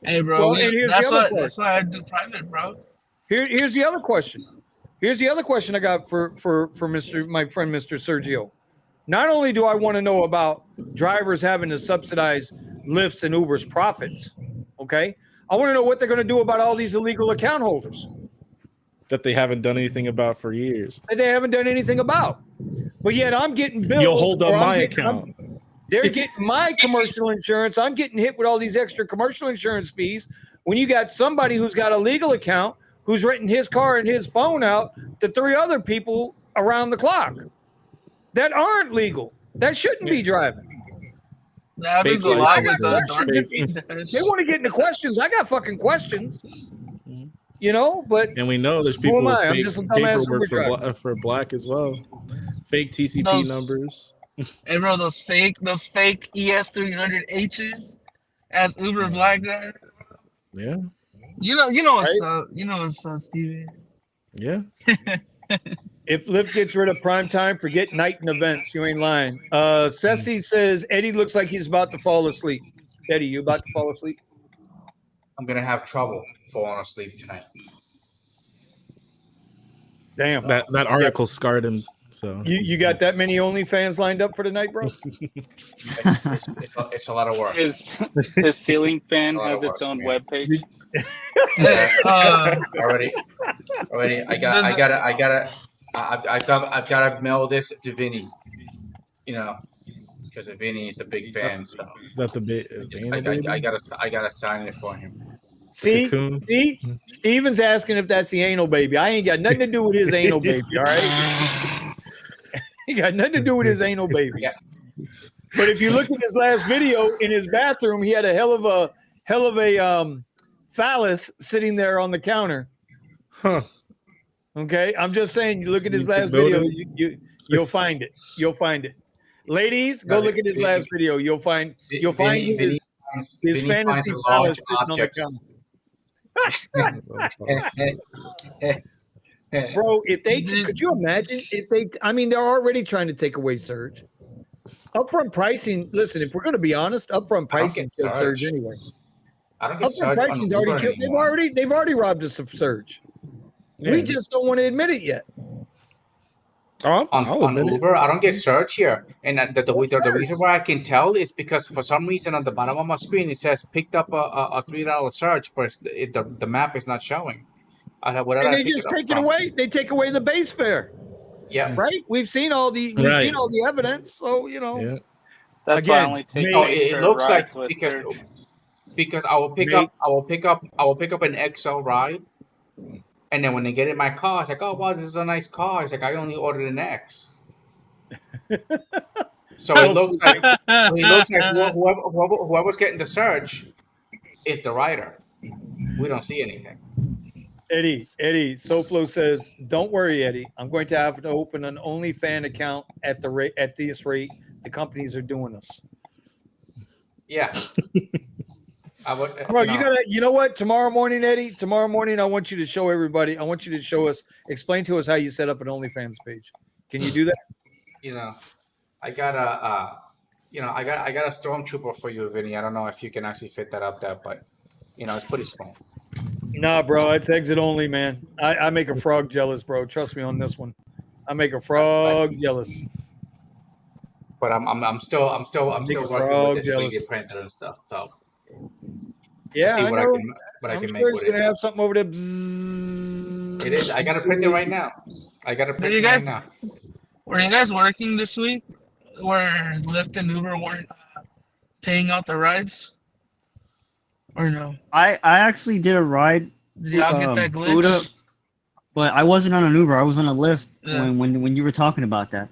Hey, bro, well, that's why I do private, bro. Here's the other question. Here's the other question I got for my friend Mr. Sergio. Not only do I want to know about drivers having to subsidize Lyft's and Uber's profits, okay? I want to know what they're going to do about all these illegal account holders that they haven't done anything about for years. That they haven't done anything about. But yet I'm getting billed. You'll hold up my account. They're getting my commercial insurance. I'm getting hit with all these extra commercial insurance fees when you got somebody who's got a legal account who's renting his car and his phone out to 3 other people around the clock that aren't legal, that shouldn't be driving. That happens a lot with us. They want to get into questions. I got fucking questions, you know, but. And we know there's people with fake paperwork for black as well. Fake TCP numbers. Hey, bro, those fake ES300Hs as Uber black driver. Yeah. You know what's up, Steven. Yeah. If Lyft gets rid of prime time, forget night and events. You ain't lying. Ceci says Eddie looks like he's about to fall asleep. Eddie, you about to fall asleep? I'm gonna have trouble falling asleep tonight. Damn. That article scarred him. So you got that many OnlyFans lined up for tonight, bro? It's a lot of work. His ceiling fan has its own webpage. Already. I've gotta mail this to Vinny. You know, because Vinny is a big fan. So is that the bit? I gotta sign it for him. See, Steven's asking if that's the anal baby. I ain't got nothing to do with his anal baby. All right, he got nothing to do with his anal baby. Yeah. But if you look at his last video in his bathroom, he had a hell of a phallus sitting there on the counter. Huh. Okay, I'm just saying. You look at his last video, you'll find it. You'll find it. Ladies, go look at his last video. You'll find his fantasy phallus sitting on the counter. Bro, could you imagine if they? I mean, they're already trying to take away surge. Upfront pricing. Listen, if we're going to be honest, upfront pricing kills surge anyway. I don't get upfront pricing's already killed. They've already robbed us of surge. We just don't want to admit it yet. On Uber, I don't get search here, and the reason why I can tell is because for some reason on the bottom of my screen it says picked up a $3 search, but the map is not showing. And they just take it away. They take away the base fare. Yeah, right. We've seen all the evidence, so you know. Yeah. That's why I only take. It looks like because I will pick up an XL ride. And then when they get in my car, it's like, oh, wow, this is a nice car. It's like, I only ordered an X. So it looks like whoever's getting the search is the rider. We don't see anything. Eddie, SoFlo says, don't worry, Eddie. I'm going to have to open an OnlyFans account at this rate. The companies are doing us. Yeah. Bro, you know what? Tomorrow morning, Eddie, I want you to show everybody. I want you to show us, explain to us how you set up an OnlyFans page. Can you do that? I got a stormtrooper for you, Vinny. I don't know if you can actually fit that up there, but it's pretty small. Nah, bro, it's exit only, man. I make a frog jealous, bro. Trust me on this one. I make a frog jealous. But I'm still working with this 3D printer and stuff, so. Yeah, see what I know. I can sure make with you're gonna have something over there. It is. I got to print it right now. Right now. Were you guys working this week? Where Lyft and Uber weren't paying out the rides? Or no? I actually did a ride. Did y'all get that glitch? But I wasn't on an Uber. I was on a Lyft when you were talking about that.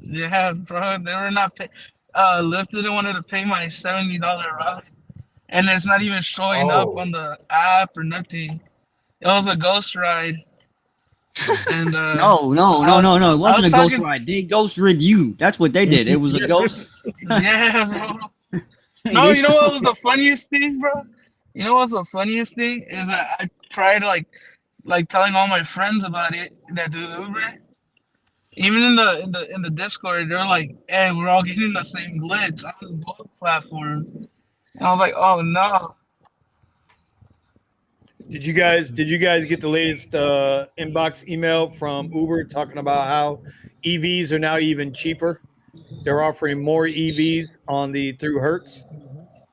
Yeah, bro. They were not paying. Lyft didn't want to pay my $70 ride. And it's not even showing up on the app or nothing. It was a ghost ride. And No. It wasn't a ghost ride. They ghost rid you. That's what they did. It was a ghost. Yeah, bro. No, you know what was the funniest thing, bro? You know what's the funniest thing is that I tried like telling all my friends about it that do Uber. Even in the Discord, they're like, "Hey, we're all getting the same glitch on both platforms." And I was like, "Oh no!" Did you guys get the latest inbox email from Uber talking about how EVs are now even cheaper? They're offering more EVs through Hertz.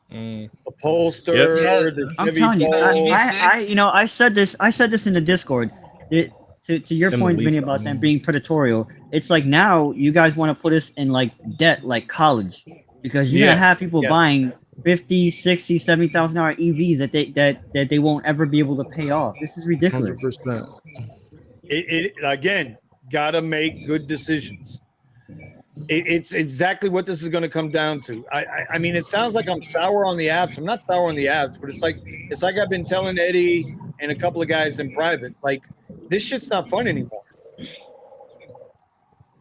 The Polestar, the I'm Chevy telling you, Bolt. I said this in the Discord. To your point, Vinny, about them being predatory, it's like now you guys want to put us in like debt, like college, because you're gonna have people buying 50, 60, 70,000 EVs that they won't ever be able to pay off. This is ridiculous. 100%. It again, gotta make good decisions. It's exactly what this is going to come down to. I mean, it sounds like I'm sour on the apps. I'm not sour on the apps, but it's like I've been telling Eddie and a couple of guys in private, like, this shit's not fun anymore.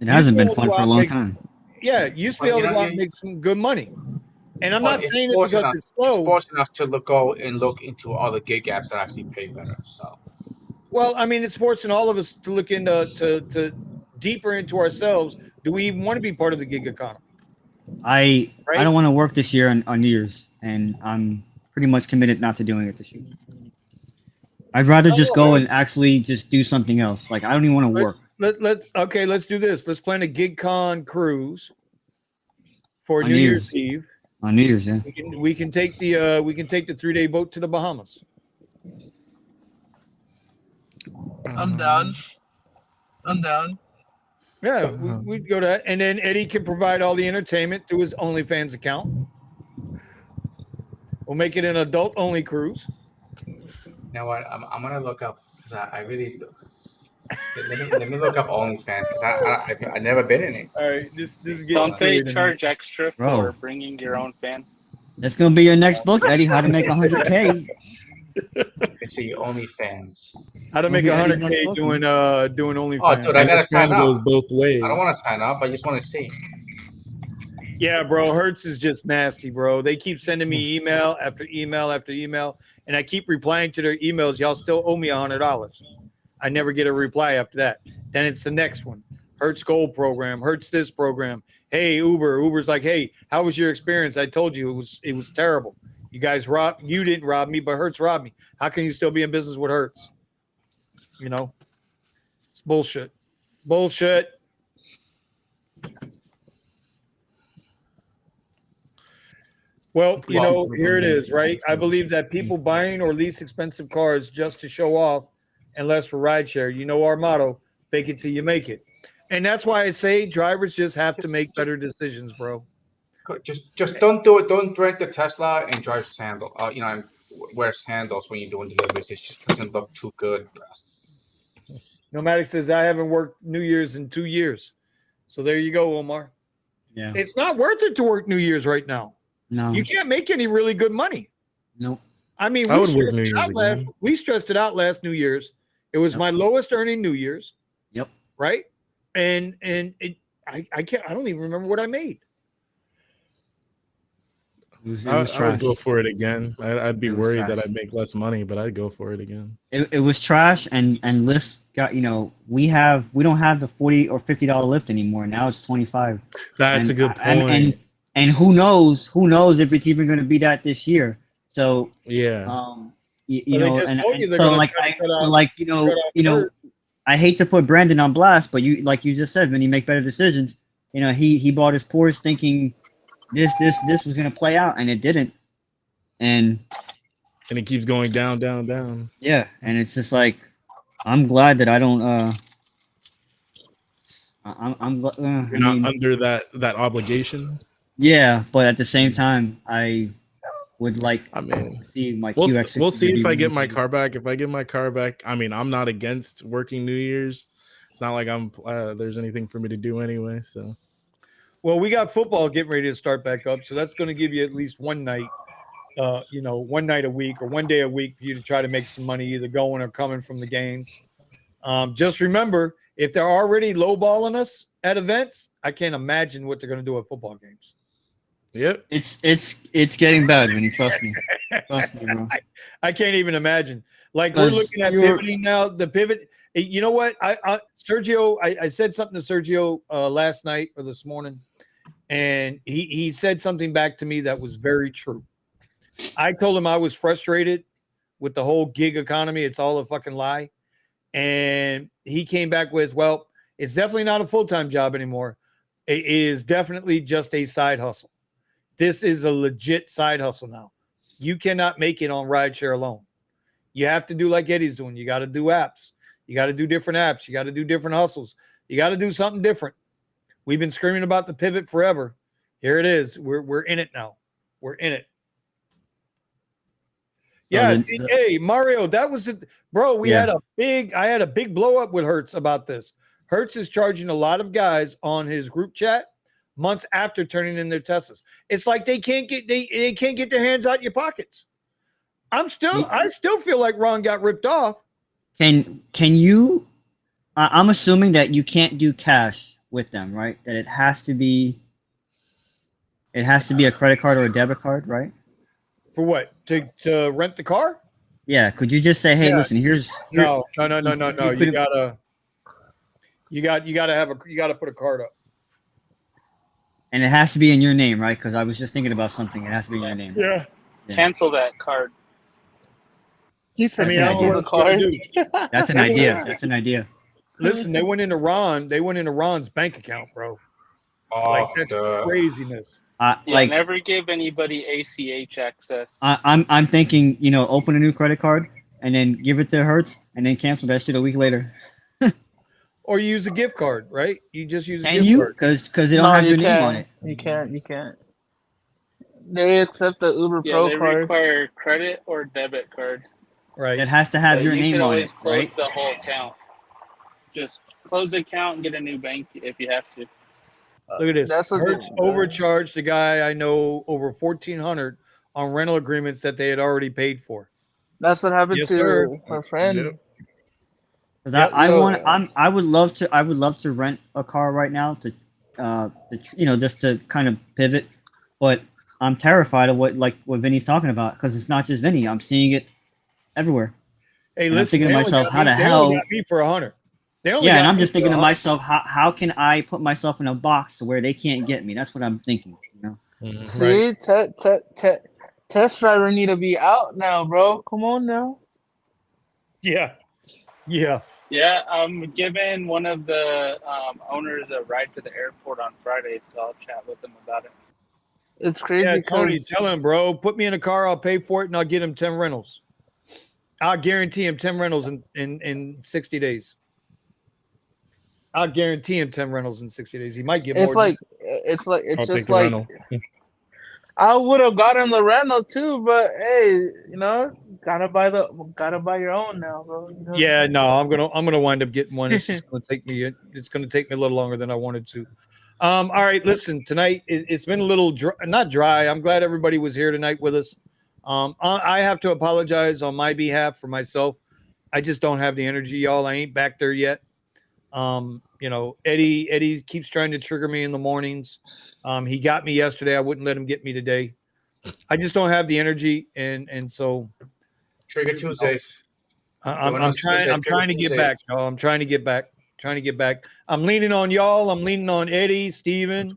It hasn't been fun for a long time. Yeah, you used to be able to go out and make some good money. And I'm not saying it because it's slow. It's forcing us to go and look into other gig apps that actually pay better. So, well, I mean, it's forcing all of us to look into to deeper into ourselves. Do we even want to be part of the gig economy? I don't want to work this year on New Year's, and I'm pretty much committed not to doing it this year. I'd rather just go and actually just do something else. Like, I don't even want to work. Let's do this. Let's plan a Gigcon cruise for New Year's Eve. On New Year's, yeah. We can take the 3-day boat to the Bahamas. I'm down. Yeah, we'd go to that. And then Eddie can provide all the entertainment through his OnlyFans account. We'll make it an adult-only cruise. You know what? I'm gonna look up because I really let me look up OnlyFans because I've never been in it. All right, this is getting. Don't they charge extra for bringing your own fan? That's gonna be your next book, Eddie. How to make 100K. Let's see, OnlyFans. How to make 100K doing OnlyFans. Oh, dude, I gotta sign up. Goes both ways. I don't want to sign up. I just want to see. Yeah, bro, Hertz is just nasty, bro. They keep sending me email after email after email, and I keep replying to their emails. Y'all still owe me $100. I never get a reply after that. Then it's the next one. Hertz Gold program, Hertz this program. Hey, Uber's like, hey, how was your experience? I told you it was terrible. You guys you didn't rob me, but Hertz robbed me. How can you still be in business with Hertz? You know, it's bullshit. Bullshit. Well, you know, here it is, right? I believe that people buying or lease expensive cars just to show off and less for rideshare. You know our motto, fake it till you make it. And that's why I say drivers just have to make better decisions, bro. Just don't do it. Don't rent the Tesla and drive sandal. And wear sandals when you're doing deliveries. It just doesn't look too good. Nomadic says I haven't worked New Year's in 2 years. So there you go, Omar. Yeah. It's not worth it to work New Year's right now. No. You can't make any really good money. Nope. I mean, I would work New Year's again. we stressed it out last New Year's. It was my lowest earning New Year's. Yep. Right? And I don't even remember what I made. I would go for it again. I'd be worried that I'd make less money, but I'd go for it again. It was trash, and Lyft got, we don't have the $40 or $50 Lyft anymore. Now it's $25. That's a good point. And who knows if it's even going to be that this year. So yeah, I hate to put Brandon on blast, but you just said, when you make better decisions, he bought his Porsche thinking this was going to play out, and it didn't. And it keeps going down. Yeah, and it's just like, I'm glad that I don't. You're not under that obligation. Yeah, but at the same time, I would like. See my QX60. We'll see if I get my car back. If I get my car back, I'm not against working New Year's. It's not like there's anything for me to do anyway. So, well, we got football getting ready to start back up, so that's going to give you at least one night, one night a week or one day a week for you to try to make some money, either going or coming from the games. Just remember, if they're already lowballing us at events, I can't imagine what they're going to do at football games. Yep. It's getting bad, when you trust me. Trust me, bro. I can't even imagine. Like, we're looking at pivoting now. The pivot. You know what? Sergio, I said something to Sergio last night or this morning, and he said something back to me that was very true. I told him I was frustrated with the whole gig economy. It's all a fucking lie. And he came back with, well, it's definitely not a full-time job anymore. It is definitely just a side hustle. This is a legit side hustle now. You cannot make it on rideshare alone. You have to do like Eddie's doing. You got to do apps. You got to do different apps. You got to do different hustles. You got to do something different. We've been screaming about the pivot forever. Here it is. We're in it now. We're in it. Yeah, hey, Mario, that was it. Bro, I had a big blow up with Hertz about this. Hertz is charging a lot of guys on his group chat months after turning in their Teslas. It's like they can't get their hands out your pockets. I still feel like Ron got ripped off. Can you? I'm assuming that you can't do cash with them, right? That it has to be a credit card or a debit card, right? For what? To rent the car? Yeah. Could you just say, hey, listen, no. You gotta put a card up. And it has to be in your name, right? Because I was just thinking about something. It has to be in your name. Yeah. Cancel that card. He said, the card. That's an idea. That's an idea. Listen, they went into Ron's bank account, bro. Like, that's craziness. Never give anybody ACH access. I'm thinking, open a new credit card and then give it to Hertz and then cancel that shit a week later. Or you use a gift card, right? You just use a gift card. Because they don't have your name on it. You can't. They accept the Uber Pro they card. Require credit or debit card. Right. It has to have your name on it, close right? The whole account. Just close the account and get a new bank if you have to. Look at this. Hertz overcharged the guy I know over $1,400 on rental agreements that they had already paid for. That's what happened to her friend. Yep. I would love to rent a car right now to just to kind of pivot, but I'm terrified of what Vinny's talking about, because it's not just Vinny. I'm seeing it everywhere. Hey, listen, I'm thinking to myself, how the hell? Got me for $100. And I'm just thinking to myself, how can I put myself in a box to where they can't get me? That's what I'm thinking. See, test driver need to be out now, bro. Come on now. Yeah. Yeah. Yeah, I'm giving one of the owners a ride to the airport on Friday, so I'll chat with him about it. It's Yeah, crazy Tony, because tell him, bro, put me in a car, I'll pay for it, and I'll get him 10 rentals. I'll guarantee him 10 rentals in 60 days. I'll guarantee him 10 rentals in 60 days. He might get more. it's I'll take just the like rental. I would have gotten the rental too, but hey, gotta buy your own now, bro. You know? Yeah, no, I'm gonna wind up getting one. It's just gonna take me a little longer than I wanted to. All right, listen, tonight it's been a little not dry. I'm glad everybody was here tonight with us. I have to apologize on my behalf for myself. I just don't have the energy, y'all. I ain't back there yet. Eddie keeps trying to trigger me in the mornings. He got me yesterday. I wouldn't let him get me today. I just don't have the energy, and so Trigger Tuesdays. I'm trying to get back, y'all. I'm trying to get back. I'm leaning on y'all. I'm leaning on Eddie, Steven,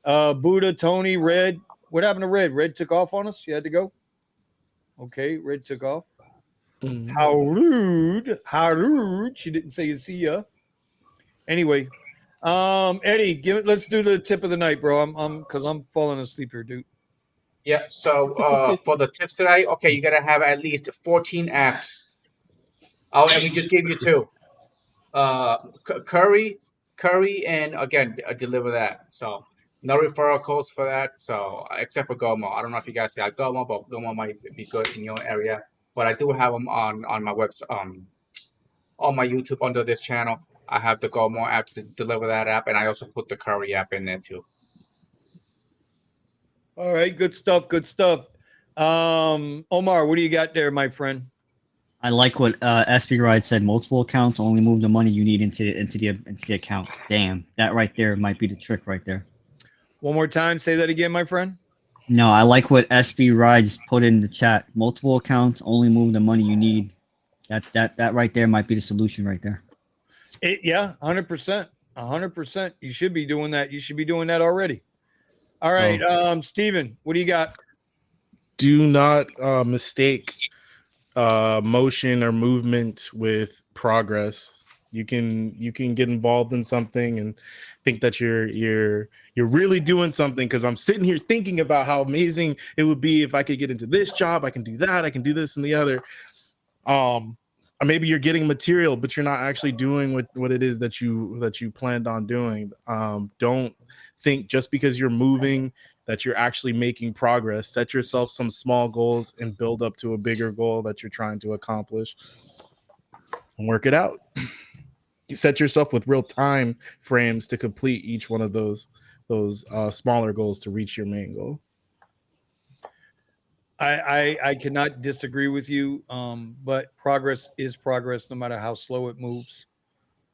Buddha, Tony, Red. What happened to Red? Red took off on us. She had to go. Okay, Red took off. How rude. How rude. She didn't say you see ya. Anyway, Eddie, let's do the tip of the night, bro. Because I'm falling asleep here, dude. Yeah. So for the tips tonight, okay, you gotta have at least 14 apps. Oh, and we just gave you 2. Curry, and again, deliver that. So no referral codes for that. So except for Gomo, I don't know if you guys got Gomo, but Gomo might be good in your area. But I do have them on my website, on my YouTube under this channel. I have the Gomo app to deliver that app, and I also put the Curry app in there too. All right, good stuff. Good stuff. Omar, what do you got there, my friend? I like what SB Ride said. Multiple accounts, only move the money you need into the account. Damn, that right there might be the trick right there. One more time, say that again, my friend. No, I like what SB Rides put in the chat. Multiple accounts, only move the money you need. That right there might be the solution right there. 100%. 100%. You should be doing that. You should be doing that already. All right, Steven, what do you got? Do not mistake motion or movement with progress. You can get involved in something and think that you're really doing something, because I'm sitting here thinking about how amazing it would be if I could get into this job. I can do that. I can do this and the other. Maybe you're getting material, but you're not actually doing what it is that you planned on doing. Don't think just because you're moving that you're actually making progress. Set yourself some small goals and build up to a bigger goal that you're trying to accomplish, and work it out. You set yourself with real time frames to complete each one of those smaller goals to reach your main goal. I cannot disagree with you, but progress is progress no matter how slow it moves.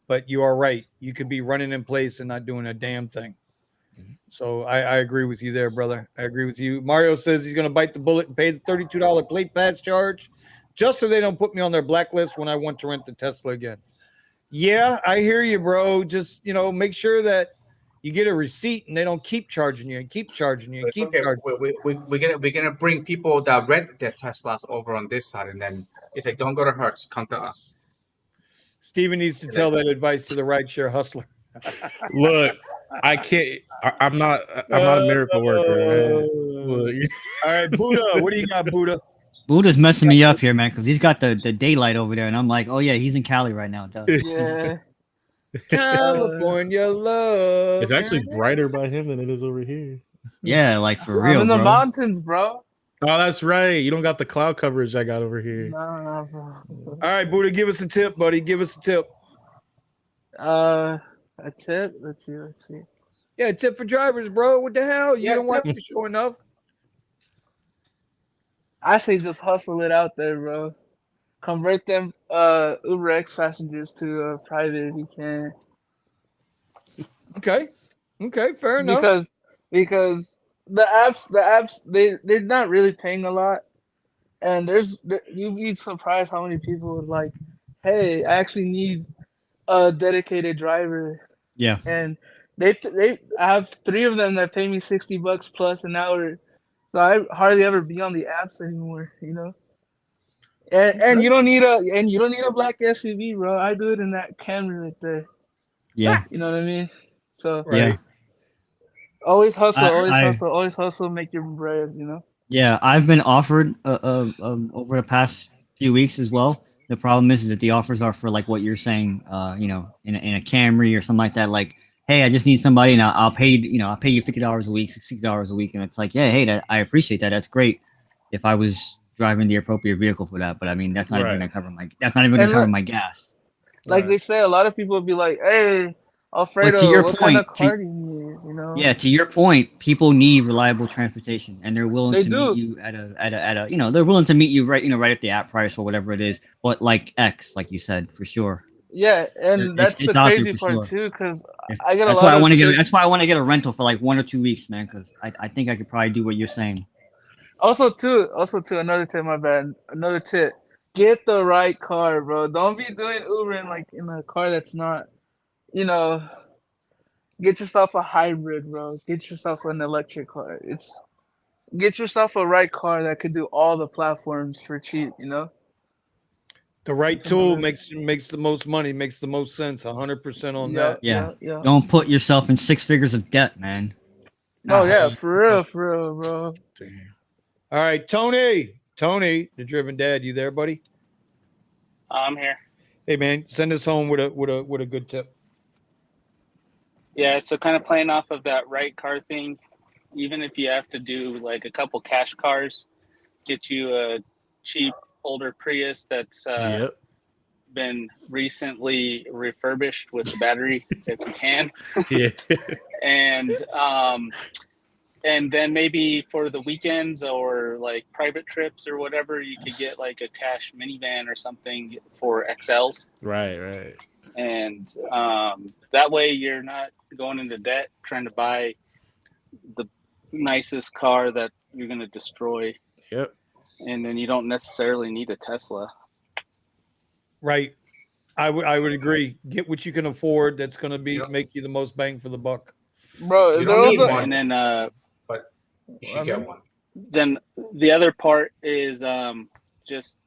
But you are right. You could be running in place and not doing a damn thing. So I agree with you there, brother. I agree with you. Mario says he's going to bite the bullet and pay the $32 plate pass charge just so they don't put me on their blacklist when I want to rent the Tesla again. Yeah, I hear you, bro. Just, make sure that you get a receipt and they don't keep charging you and keep charging you and keep charging you. We're gonna bring people that rent their Teslas over on this side, and then it's like, don't go to Hertz, come to us. Steven needs to tell that advice to the rideshare hustler. Look, I can't. I'm not a miracle worker. All right, Buddha, what do you got, Buddha? Buddha's messing me up here, man, because he's got the daylight over there, and I'm like, oh yeah, he's in Cali right now. Yeah. California love. It's actually brighter by him than it is over here. Yeah, like for real, I'm in the bro. mountains, bro. Oh, that's right. You don't got the cloud coverage I got over here. No, bro. All right, Buddha, give us a tip, buddy. Give us a tip. A tip? Let's see. Yeah, a tip for drivers, bro. What the hell? You don't watch the show enough. I say just hustle it out there, bro. Convert them Uber X passengers to private if you can. Okay, fair enough. Because the apps they're not really paying a lot, and you'd be surprised how many people would like, hey, I actually need a dedicated driver. Yeah. And I have 3 of them that pay me $60 plus an hour, so I hardly ever be on the apps anymore, And you don't need a black SUV, bro. I do it in that Camry right there. Yeah. You know what I mean? So Right. Yeah. always hustle, I- always hustle, make your bread. You know. Yeah, I've been offered over the past few weeks as well. The problem is that the offers are for like what you're saying, in a Camry or something like that. Like, hey, I just need somebody, and I'll pay I'll pay you $50 a week, $60 a week, and it's like, yeah, hey, I appreciate that. That's great. If I was driving the appropriate vehicle for that, but I mean, that's not even gonna cover my gas. Like they say, a lot of people be like, "Hey, Alfredo, But to your what point, kind of car do you need?" You know? Yeah, to your point, people need reliable transportation, and they're willing They to do. meet you at a they're willing to meet you right at the app price or whatever it is. But like X, like you said, for sure. Yeah, and that's the It's out there crazy for part sure. too, because I get a That's lot why I of want to get. tips. That's why I want to get a rental for like 1 or 2 weeks, man. Because I think I could probably do what you're saying. Also too, another tip, my bad. Another tip: get the right car, bro. Don't be doing Uber in a car that's not, you know. Get yourself a hybrid, bro. Get yourself an electric car. Get yourself a right car that could do all the platforms for cheap. You know. The right tool makes the most money, makes the most sense. 100% on that. Yeah. Don't put yourself in 6 figures of debt, man. No, yeah, for real, bro. Damn. All right, Tony, the driven dad, you there, buddy? I'm here. Hey, man, send us home with a good tip. Yeah, so kind of playing off of that right car thing, even if you have to do like a couple cash cars, get you a cheap older Prius that's Yep. been recently refurbished with the battery if you can. Yeah. And then maybe for the weekends or like private trips or whatever, you could get like a cash minivan or something for XLs. Right. And that way you're not going into debt trying to buy the nicest car that you're going to destroy. Yep. And then you don't necessarily need a Tesla. Right. I would agree. Get what you can afford. That's going to make you the most bang for the buck. Bro, You don't need also, one. And then But you should get one. then the other part is just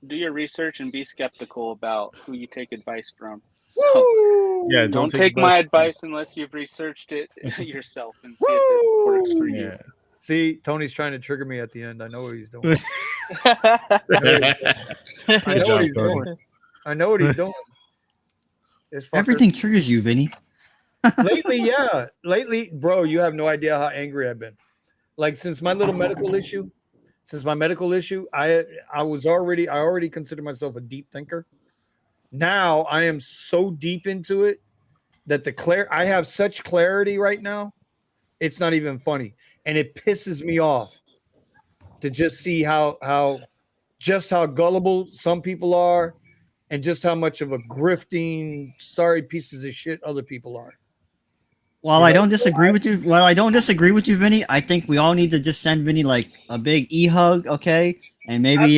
do your research and be skeptical about who you take advice from. So Yeah. don't take my advice unless you've researched it yourself and see if it works for you. See, Tony's trying to trigger me at the end. I know what he's doing. I know what he's doing. Everything triggers you, Vinny. Lately, bro, you have no idea how angry I've been. Like since my medical issue, I already consider myself a deep thinker. Now I am so deep into it that I have such clarity right now. It's not even funny. And it pisses me off to just see how gullible some people are and just how much of a grifting, sorry pieces of shit other people are. While I don't disagree with you, Vinny, I think we all need to just send Vinny like a big e-hug, okay? And maybe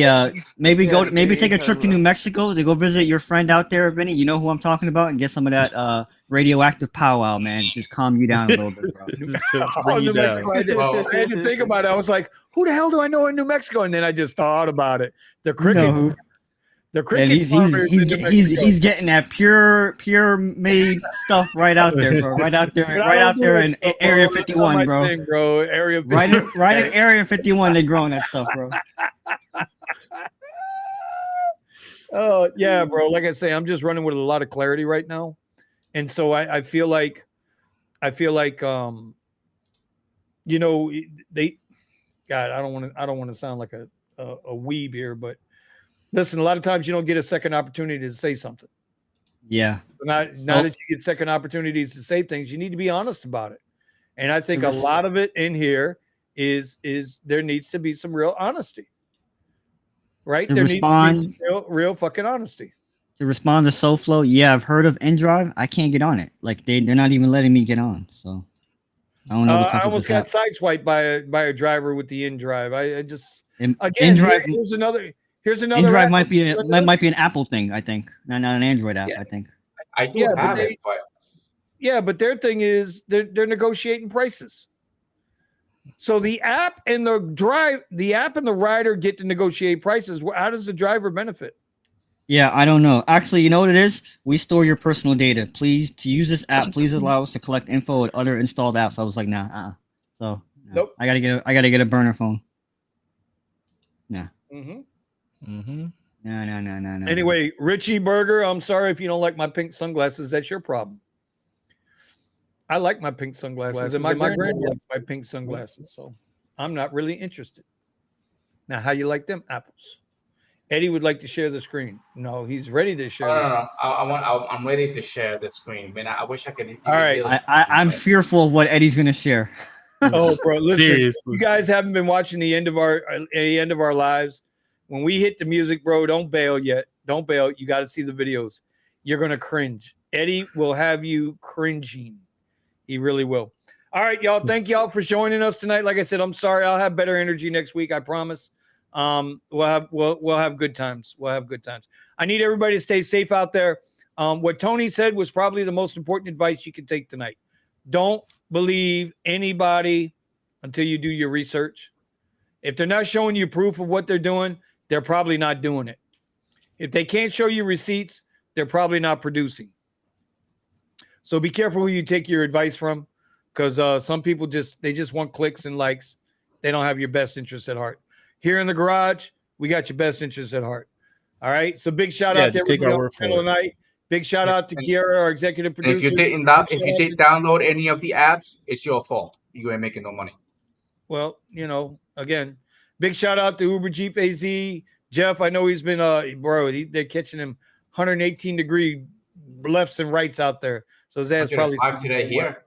take a trip to New Mexico to go visit your friend out there, Vinny. You know who I'm talking about, and get some of that radioactive powwow, man. Just calm you down a little bit, bro. New Mexico, I had to think about it. I was like, who the hell do I know in New Mexico? And then I just thought about it. The cricket. The cricket farmers in New Mexico. He's getting that pure made stuff right out there, bro. Right out there in Area 51, bro. Area 51. Right in Area 51, they're growing that stuff, bro. Oh yeah, bro. Like I say, I'm just running with a lot of clarity right now, and so I feel like, you know, God, I don't want to sound like a weeb here, but listen, a lot of times you don't get a second opportunity to say something. Yeah. Now that you get second opportunities to say things, you need to be honest about it. And I think a lot of it in here is there needs to be some real honesty. Right? There needs to be some real fucking honesty. To respond to SoFlo, yeah, I've heard of InDrive. I can't get on it. Like they're not even letting me get on. So I don't know. I almost got sideswiped by a driver with the InDrive. I just InDrive. Here's another. InDrive might be an Apple thing. I think not an Android app. Yeah. I think. I do have it, but yeah, but their thing is they're negotiating prices. So the app and the rider get to negotiate prices. How does the driver benefit? Yeah, I don't know. Actually, you know what it is? We store your personal data. Please, to use this app, please allow us to collect info with other installed apps. I was like, nah. So no. Nope. I gotta get a burner phone. Nah. Mm-hmm. No. Anyway, Richie Berger, I'm sorry if you don't like my pink sunglasses. That's your problem. I like my pink sunglasses, and my granddad likes my pink sunglasses, so I'm not really interested. Now, how you like them apples? Eddie would like to share the screen. No, he's ready to share. No. I'm ready to share the screen. Man, I wish I could. All right. I'm fearful of what Eddie's gonna share. Oh, bro, listen. Seriously. You guys haven't been watching the end of our lives. When we hit the music, bro, don't bail yet. Don't bail. You got to see the videos. You're gonna cringe. Eddie will have you cringing. He really will. All right, y'all. Thank y'all for joining us tonight. Like I said, I'm sorry. I'll have better energy next week. I promise. We'll have good times. We'll have good times. I need everybody to stay safe out there. What Tony said was probably the most important advice you can take tonight. Don't believe anybody until you do your research. If they're not showing you proof of what they're doing, they're probably not doing it. If they can't show you receipts, they're probably not producing. So be careful who you take your advice from, because some people just want clicks and likes. They don't have your best interests at heart. Here in the garage, we got your best interests at heart. All right. So big shout out to everybody on the panel tonight. Big shout out to Kiara, our executive producer. If you didn't download any of the apps, it's your fault. You ain't making no money. Well, again, big shout out to Uber Jeep AZ. Jeff, I know he's been they're catching him 118-degree lefts and rights out there. So his ass probably today here.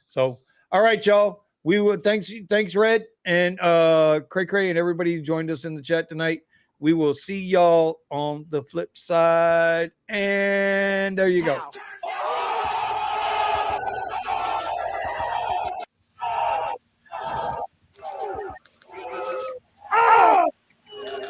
So, all right, y'all. We will thanks Red and Cray Cray and everybody who joined us in the chat tonight. We will see y'all on the flip side. And there you go.